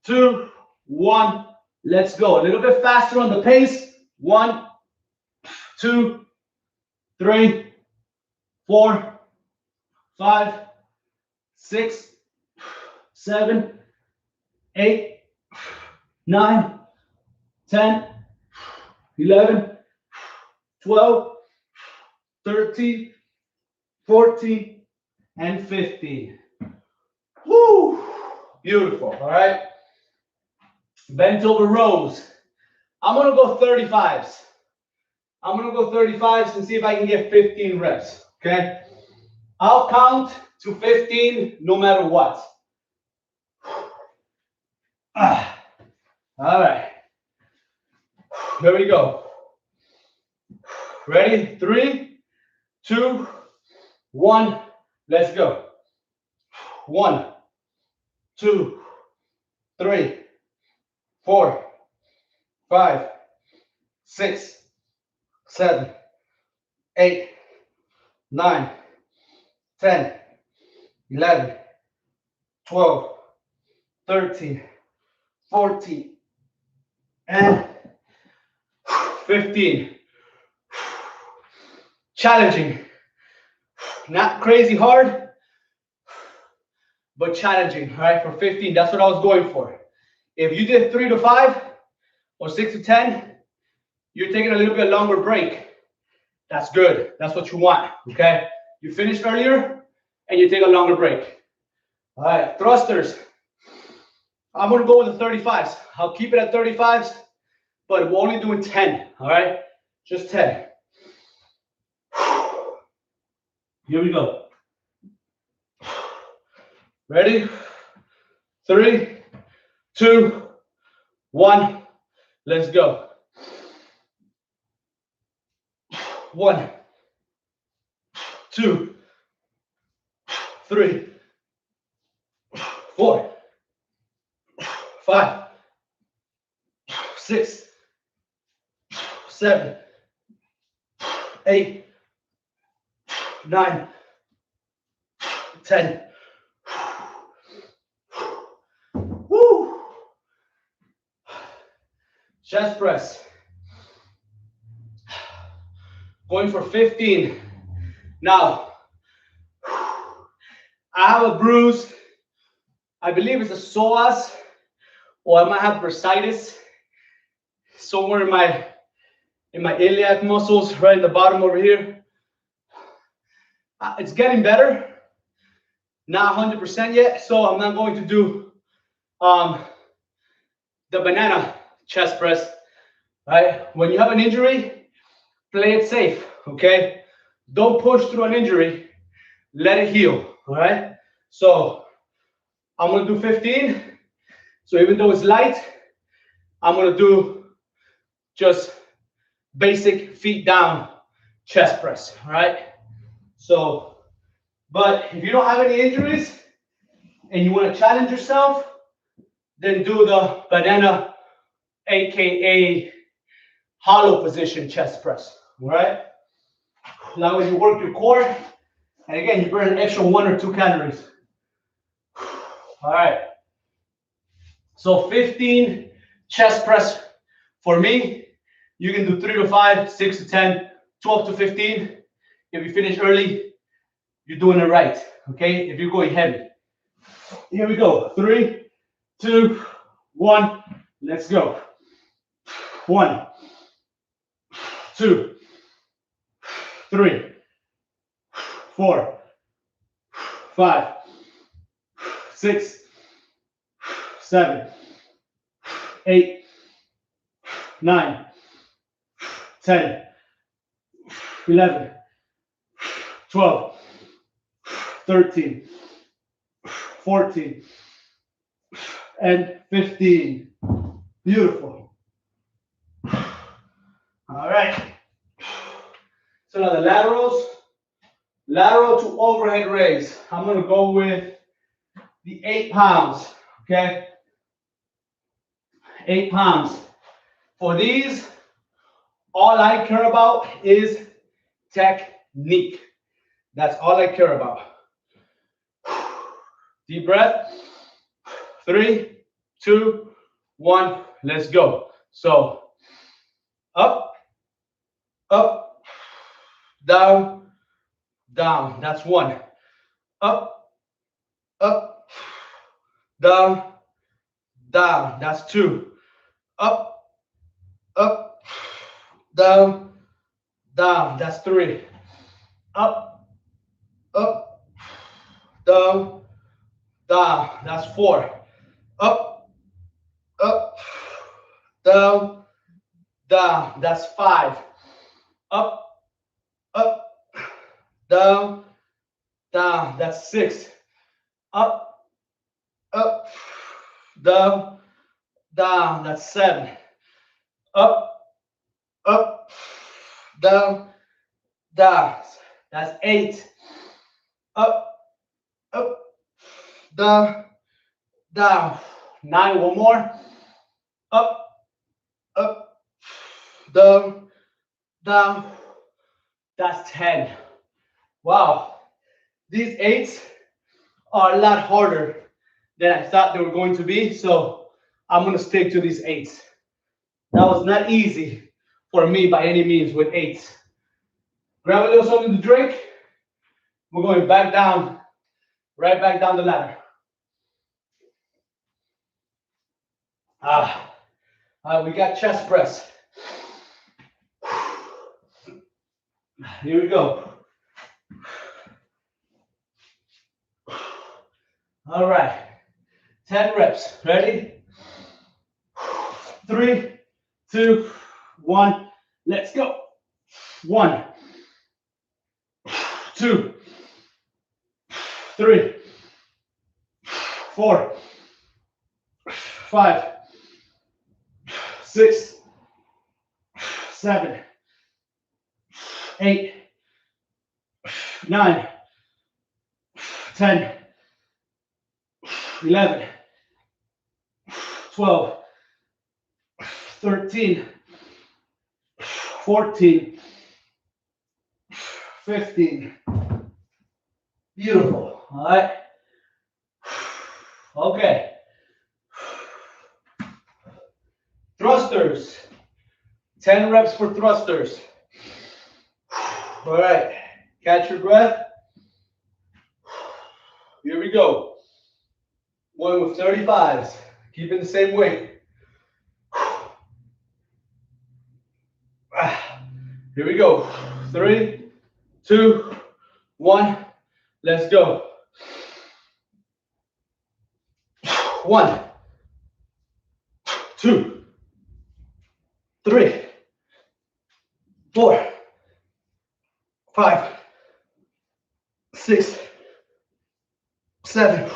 2, 1. Let's go. A little bit faster on the pace. 1, 2, 3, 4, 5, 6, 7, 8, 9, 10, 11, 12, 13, 14, and 15. Woo! Beautiful, all right? Bent over rows. I'm gonna go 35s. I'm gonna go 35s and see if I can get 15 reps, okay? I'll count to 15 no matter what. All right, here we go. Ready? 3, 2, 1, let's go. 1, 2, 3, 4, 5, 6, 7, 8, 9, 10, 11, 12, 13, 14, and 15. Challenging. Not crazy hard, but challenging, all right? For 15, that's what I was going for. If you did 3 to 5 or 6 to 10, you're taking a little bit longer break. That's good. That's what you want, okay? You finished earlier and you take a longer break. All right, thrusters. I'm gonna go with the 35s. I'll keep it at 35s, but we're only doing 10, all right? Just 10. Here we go. Ready? 3, 2, 1. Let's go. 1, 2, 3, 4, 5, 6, 7, 8, 9, 10. Woo! Chest press. Going for 15. Now, I have a bruise. I believe it's a psoas, or I might have bursitis somewhere in my iliac muscles, right in the bottom over here. It's getting better. Not 100% yet, so I'm not going to do the banana chest press. Right? When you have an injury, play it safe. Okay? Don't push through an injury. Let it heal. All right? So I'm gonna do 15. So even though it's light, I'm gonna do just basic feet down chest press. All right? So, but if you don't have any injuries and you want to challenge yourself, then do the banana, aka hollow position chest press. All right? As long as you work your core, and again, you burn an extra 1 or 2 calories. All right. So 15 chest press for me. You can do 3 to 5, 6 to 10, 12 to 15. If you finish early, you're doing it right. Okay? If you're going heavy. Here we go. 3, 2, 1. Let's go. 1, 2, 3, 4, 5, 6, 7, 8, 9, 10, 11, 12, 13, 14, and 15. Beautiful. All right. So now the laterals. Lateral to overhead raise. I'm going to go with the 8 pounds. Okay? 8 pounds. For these, all I care about is technique. That's all I care about. Deep breath. 3, 2, 1. Let's go. So, up, up, down, down. That's 1. Up, up, down, down. That's 2. Up, up, down, down. That's 3. Up, up, down, down. That's 4. Up, up, down, down. That's 5. Up, up, down, down. That's 6. Up, up, down, down. That's 7. Up, up, down, down. That's 8. Up, up, down, down. 9. One more. Up, up, down, down. That's 10. Wow. These 8s are a lot harder than I thought they were going to be. So I'm going to stick to these 8s. That was not easy for me by any means with 8s. Grab a little something to drink. We're going back down, right back down the ladder. We got chest press. Here we go. All right, 10 reps. Ready? 3, 2, 1. Let's go. 1, 2, 3, 4, 5, 6, 7, 8, 9, 10, 11, 12, 13, 14, 15. Beautiful. All right. Okay. Thrusters. 10 reps for thrusters. All right. Catch your breath. Here we go. Going with 35s. Keeping the same weight. Here we go. 3, 2, 1. Let's go. 1, 2, 3, 4, 5, 6, 7,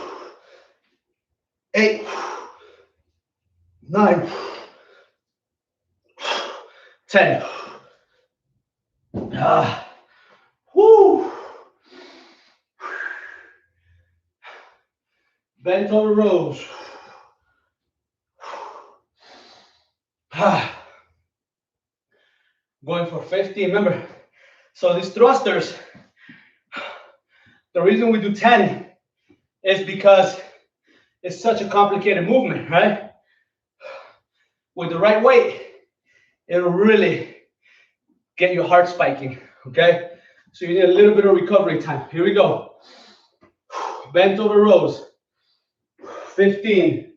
8, 9, 10. Whoo. Bent over rows. Going for 15. Remember, so these thrusters, the reason we do 10 is because it's such a complicated movement, right? With the right weight, it'll really get your heart spiking, okay? So you need a little bit of recovery time. Here we go. Bent over rows. 15.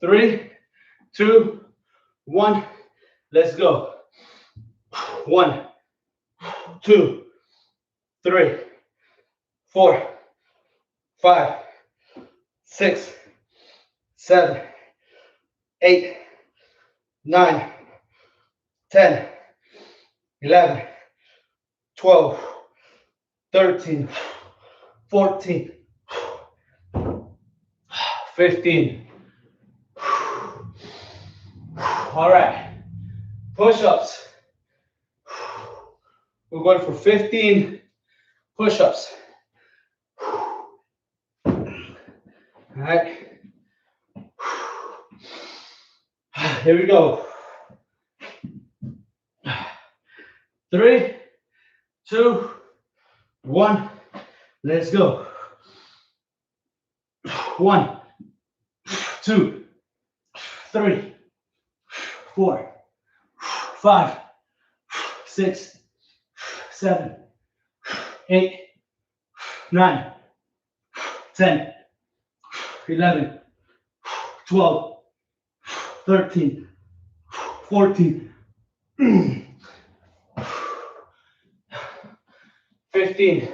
3, 2, 1. Let's go. 1, 2, 3, 4, 5, 6, 7, 8, 9, 10, 11, 12, 13, 14, 15. All right. Push-ups. We're going for 15 push-ups. All right. Here we go. 3, 2, 1. Let's go. 1, 2, 3, 4, 5, 6, 7, 8, 9, 10, 11, 12, 13, 14. 15.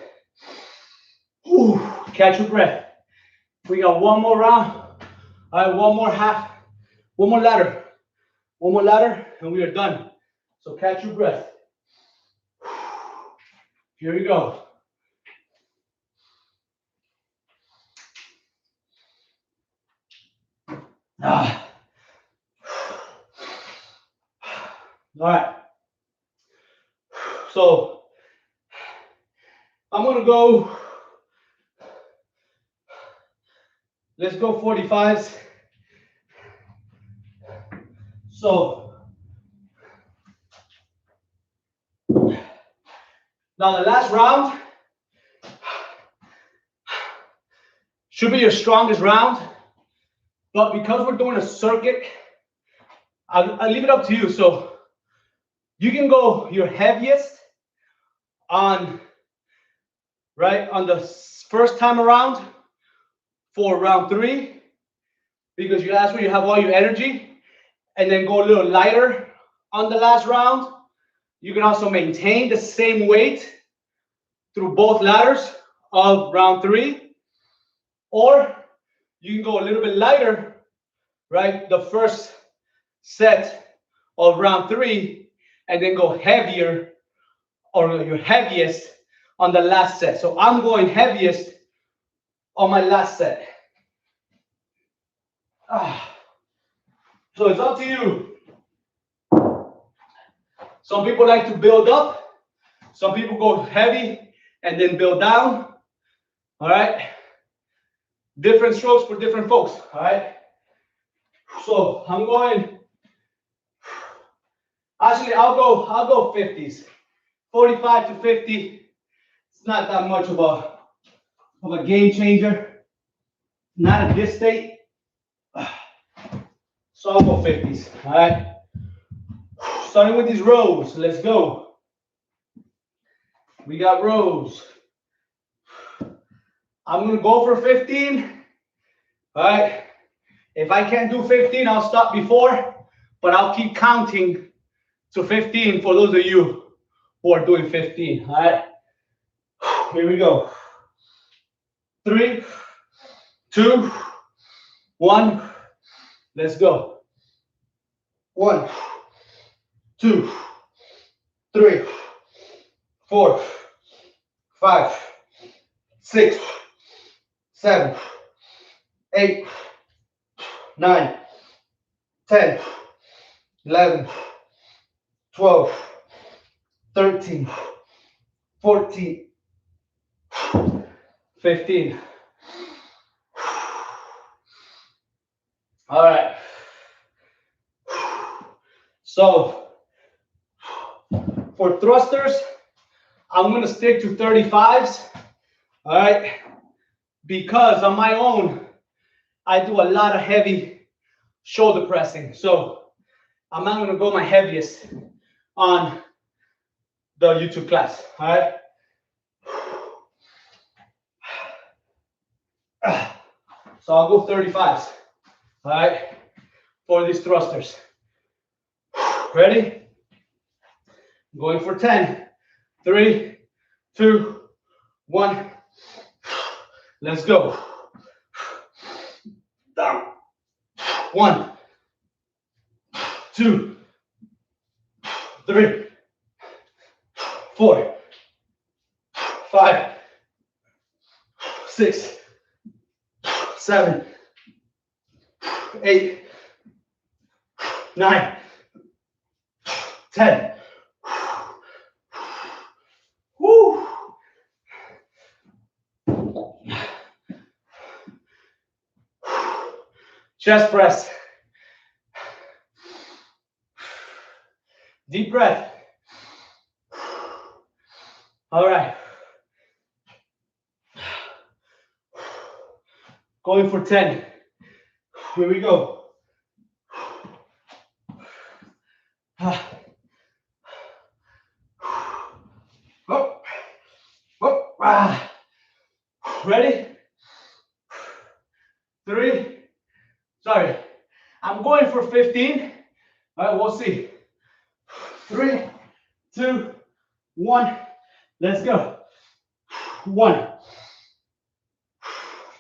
Ooh, catch your breath. We got one more round. All right, one more half. One more ladder. One more ladder, and we are done. So catch your breath. Here we go. All right. So I'm gonna go. Let's go 45s. So now the last round should be your strongest round, but because we're doing a circuit, I'll leave it up to you. So you can go your heaviest on the first time around for round 3, because that's where you have all your energy, and then go a little lighter on the last round. You can also maintain the same weight through both ladders of round 3, or you can go a little bit lighter, right? The first set of round 3, and then go heavier or your heaviest on the last set. So I'm going heaviest on my last set. So it's up to you. Some people like to build up. Some people go heavy and then build down. All right. Different strokes for different folks. All right. So I'm going. Actually, I'll go 50s. 45 to 50. It's not that much of a game changer. Not at this state. So I'll go 50s. All right. Starting with these rows. Let's go. We got rows. I'm going to go for 15. All right. If I can't do 15, I'll stop before, but I'll keep counting to 15 for those of you who are doing 15. All right. Here we go. 3, 2, 1. Let's go. 1, 2, 3, 4, 5, 6, 7, 8, 9, 10, 11, 12, 13, 14, 15. All right. So for thrusters, I'm going to stick to 35s. All right. Because on my own, I do a lot of heavy shoulder pressing. So I'm not going to go my heaviest on the YouTube class. All right. So I'll go 35s. All right. For these thrusters. Ready? Going for 10. 3, 2, 1. Let's go. Down. 1, 2, 3, 4, 5, 6, 7, 8, 9, 10. Woo. Chest press. Deep breath. All right. Going for 10. Here we go. Oh. Oh. Ah. Ready? 3. Sorry. I'm going for 15. All right, we'll see. 3, 2, 1. Let's go. 1,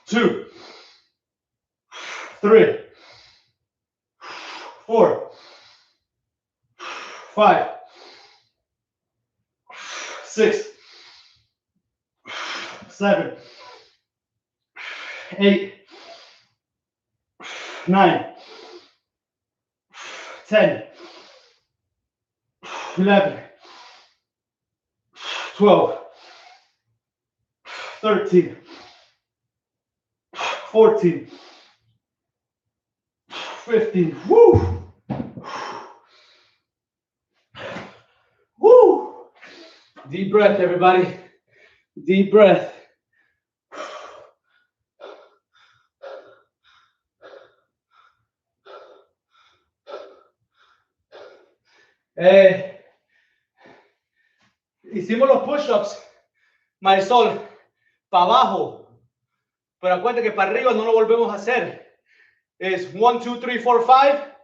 2, 3, 4, 5, 6, 7, 8, 9, 10, 11, 12, 13, 14, 15. Woo! Woo! Deep breath, everybody. Deep breath. Hicimos los push-ups, Marisol, para abajo. Pero acuérdate que para arriba no lo volvemos a hacer. Es 1, 2, 3, 4, 5,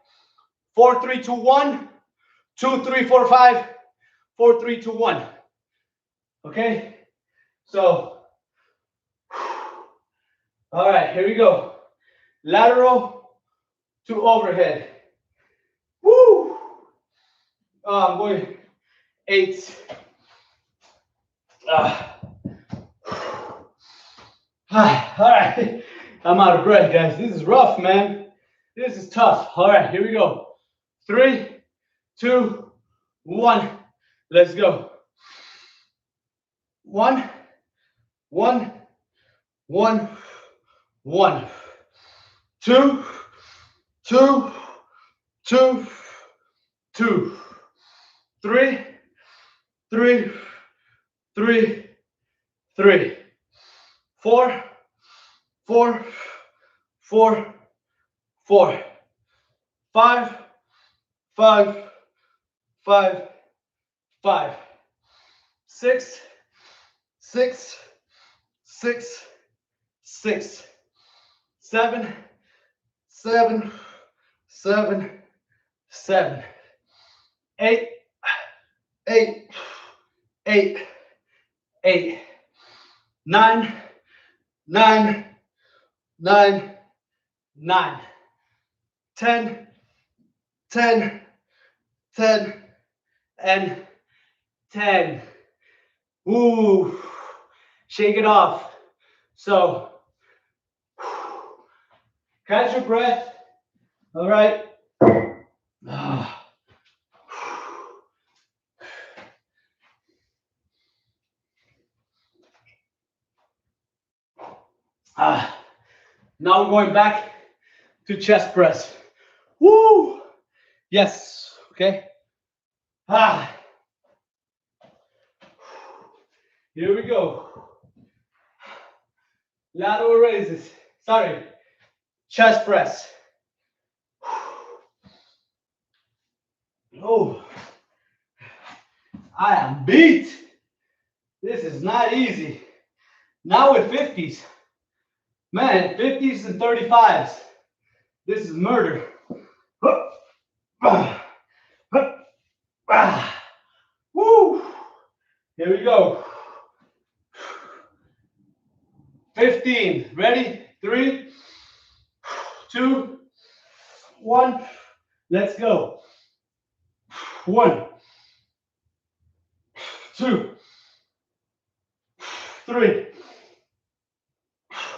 4, 3, 2, 1, 2, 3, 4, 5, 4, 3, 2, 1. Okay? So, all right, here we go. Lateral to overhead. Woo! I'm going 8. All right. I'm out of breath, guys. This is rough, man. This is tough. All right, here we go. 3, 2, 1. Let's go. 1, 1, 1, 1. 2, 2, 2, 2. 3, 3, 3, 3. 4, 4, 4, 4. 5, 5, 5, 5. 6, 6, 6, 6. 7, 7, 7, 7. 8, 8, 8, 8. 9, 9, 9, 9. 10, 10, 10, and 10. Ooh, shake it off. So, catch your breath. All right. Now we're going back to chest press. Woo! Yes. Okay. Here we go. Lateral raises. Sorry. Chest press. Oh, I am beat. This is not easy. Now with 50s. Man, 50s and 35s. This is murder. Woo! Here we go. 15. Ready? 3, 2, 1. Let's go. 1, 2, 3,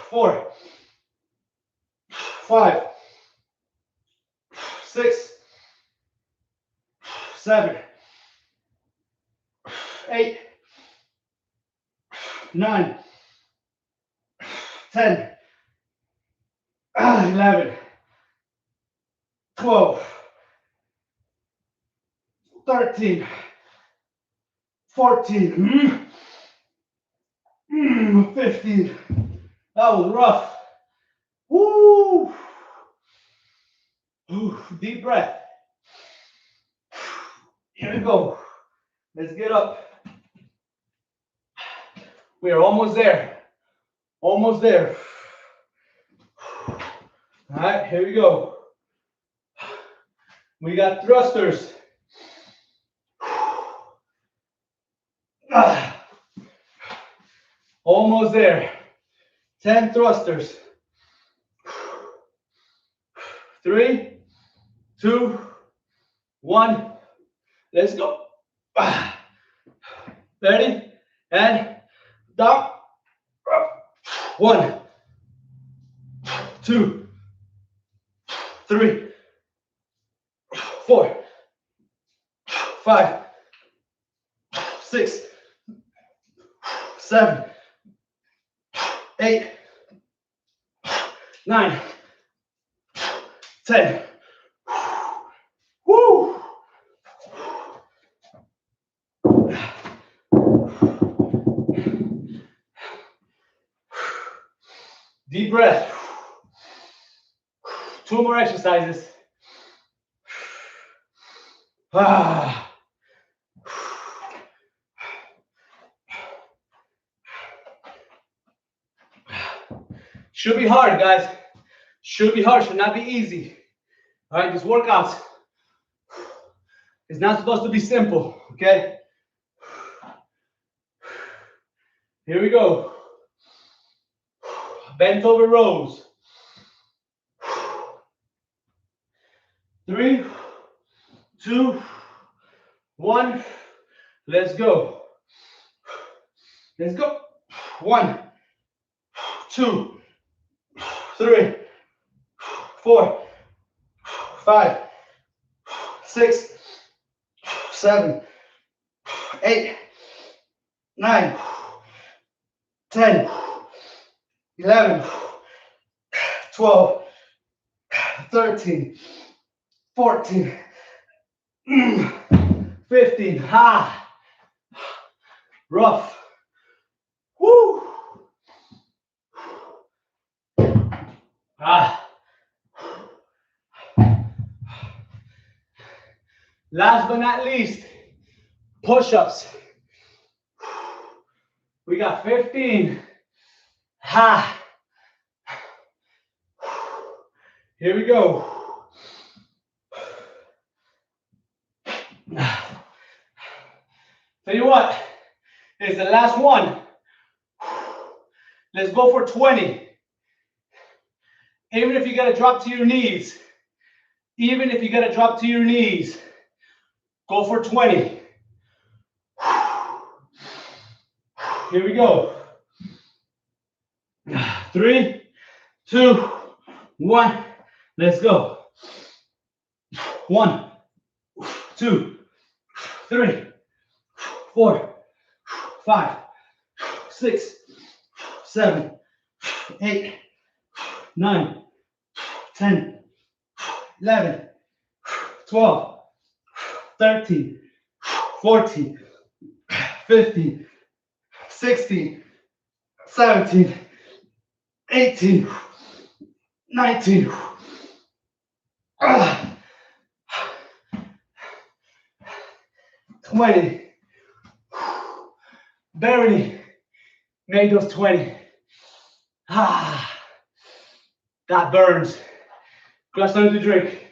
4, 5, 6, 7, 8, 9, 10, 11, 12, 13, 14, 15. That was rough. Woo! Ooh, deep breath. Here we go. Let's get up. We are almost there. Almost there. All right, here we go. We got thrusters. Almost there. 10 thrusters. 3, 2, 1. Let's go. Ready? And down. 1, 2, 3, 4, 5, 6, 7, 8, 9, 10. Woo! Deep breath. 2 more exercises. Should be hard, guys. Should be hard, should not be easy. All right, these workouts is not supposed to be simple, okay? Here we go. Bent over rows. 3, 2, 1. Let's go. Let's go. 1, 2, 3, 4, 5, 6, 7, 8, 9, 10, 11, 12, 13, 14, 15. Ha! Rough. Woo! Last but not least, push-ups. We got 15. Ha! Here we go. Tell you what, it's the last one. Let's go for 20. Even if you gotta drop to your knees, even if you gotta drop to your knees, go for 20. Here we go. 3, 2, 1. Let's go. 1, 2, 3, 4, 5, 6, 7, 8, 9, 10, 11, 12, 13, 14, 15, 16, 17, 18, 19. Ah. 20. Barely made those 20. Ah. That burns. Grab something to drink.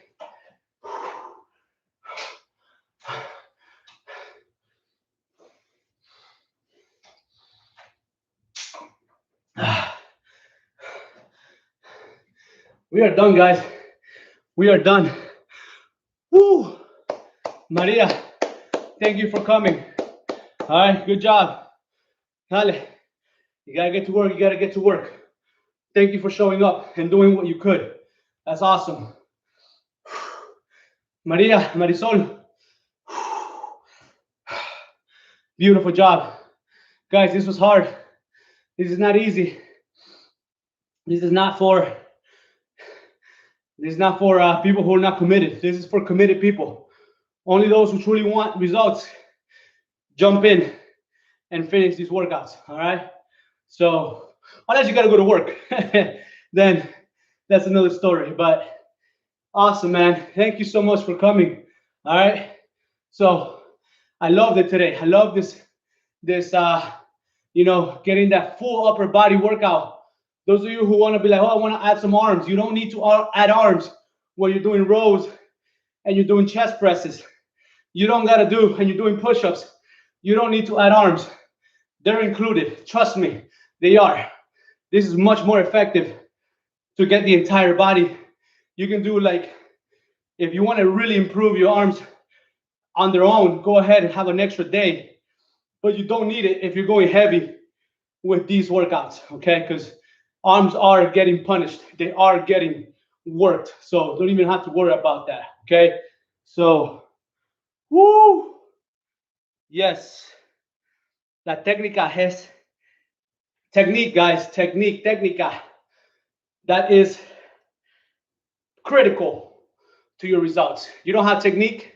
We are done, guys. We are done. Woo! Maria, thank you for coming. All right, good job. Dale, you gotta get to work. You gotta get to work. Thank you for showing up and doing what you could. That's awesome. Maria, Marisol. Beautiful job. Guys, this was hard. This is not easy. This is not for people who are not committed. This is for committed people. Only those who truly want results jump in and finish these workouts, all right? So, unless you gotta go to work, then that's another story. But awesome, man. Thank you so much for coming, all right? So, I loved it today. I love this, getting that full upper body workout. Those of you who want to be like, oh, I want to add some arms. You don't need to add arms when you're doing rows and you're doing chest presses, you don't got to do, and you're doing push-ups, you don't need to add arms. They're included. Trust me, they are. This is much more effective to get the entire body. You can do like, if you want to really improve your arms on their own, go ahead and have an extra day, but you don't need it if you're going heavy with these workouts, okay? Because arms are getting punished. They are getting worked. So don't even have to worry about that, okay? So, woo! Yes. La técnica es technique, guys. Technique, técnica. That is critical to your results. You don't have technique,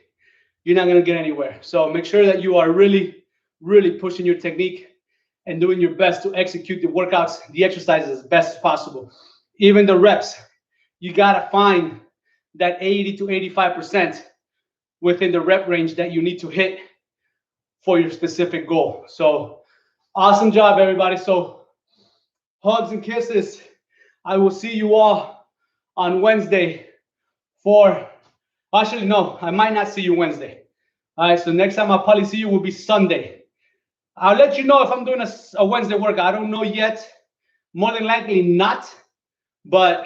you're not going to get anywhere. So make sure that you are really, really pushing your technique and doing your best to execute the workouts, the exercises as best as possible. Even the reps, you got to find that 80 to 85% within the rep range that you need to hit for your specific goal. So awesome job, everybody. So hugs and kisses. I will see you all on Wednesday actually, no, I might not see you Wednesday. All right, so next time I'll probably see you will be Sunday. I'll let you know if I'm doing a Wednesday workout. I don't know yet. More than likely not. But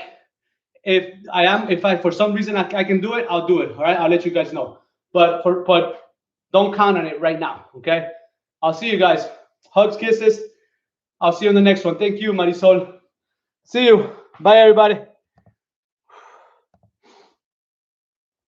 if I for some reason I can do it, I'll do it. All right, I'll let you guys know. But don't count on it right now, okay? I'll see you guys. Hugs, kisses. I'll see you on the next one. Thank you, Marisol. See you. Bye, everybody.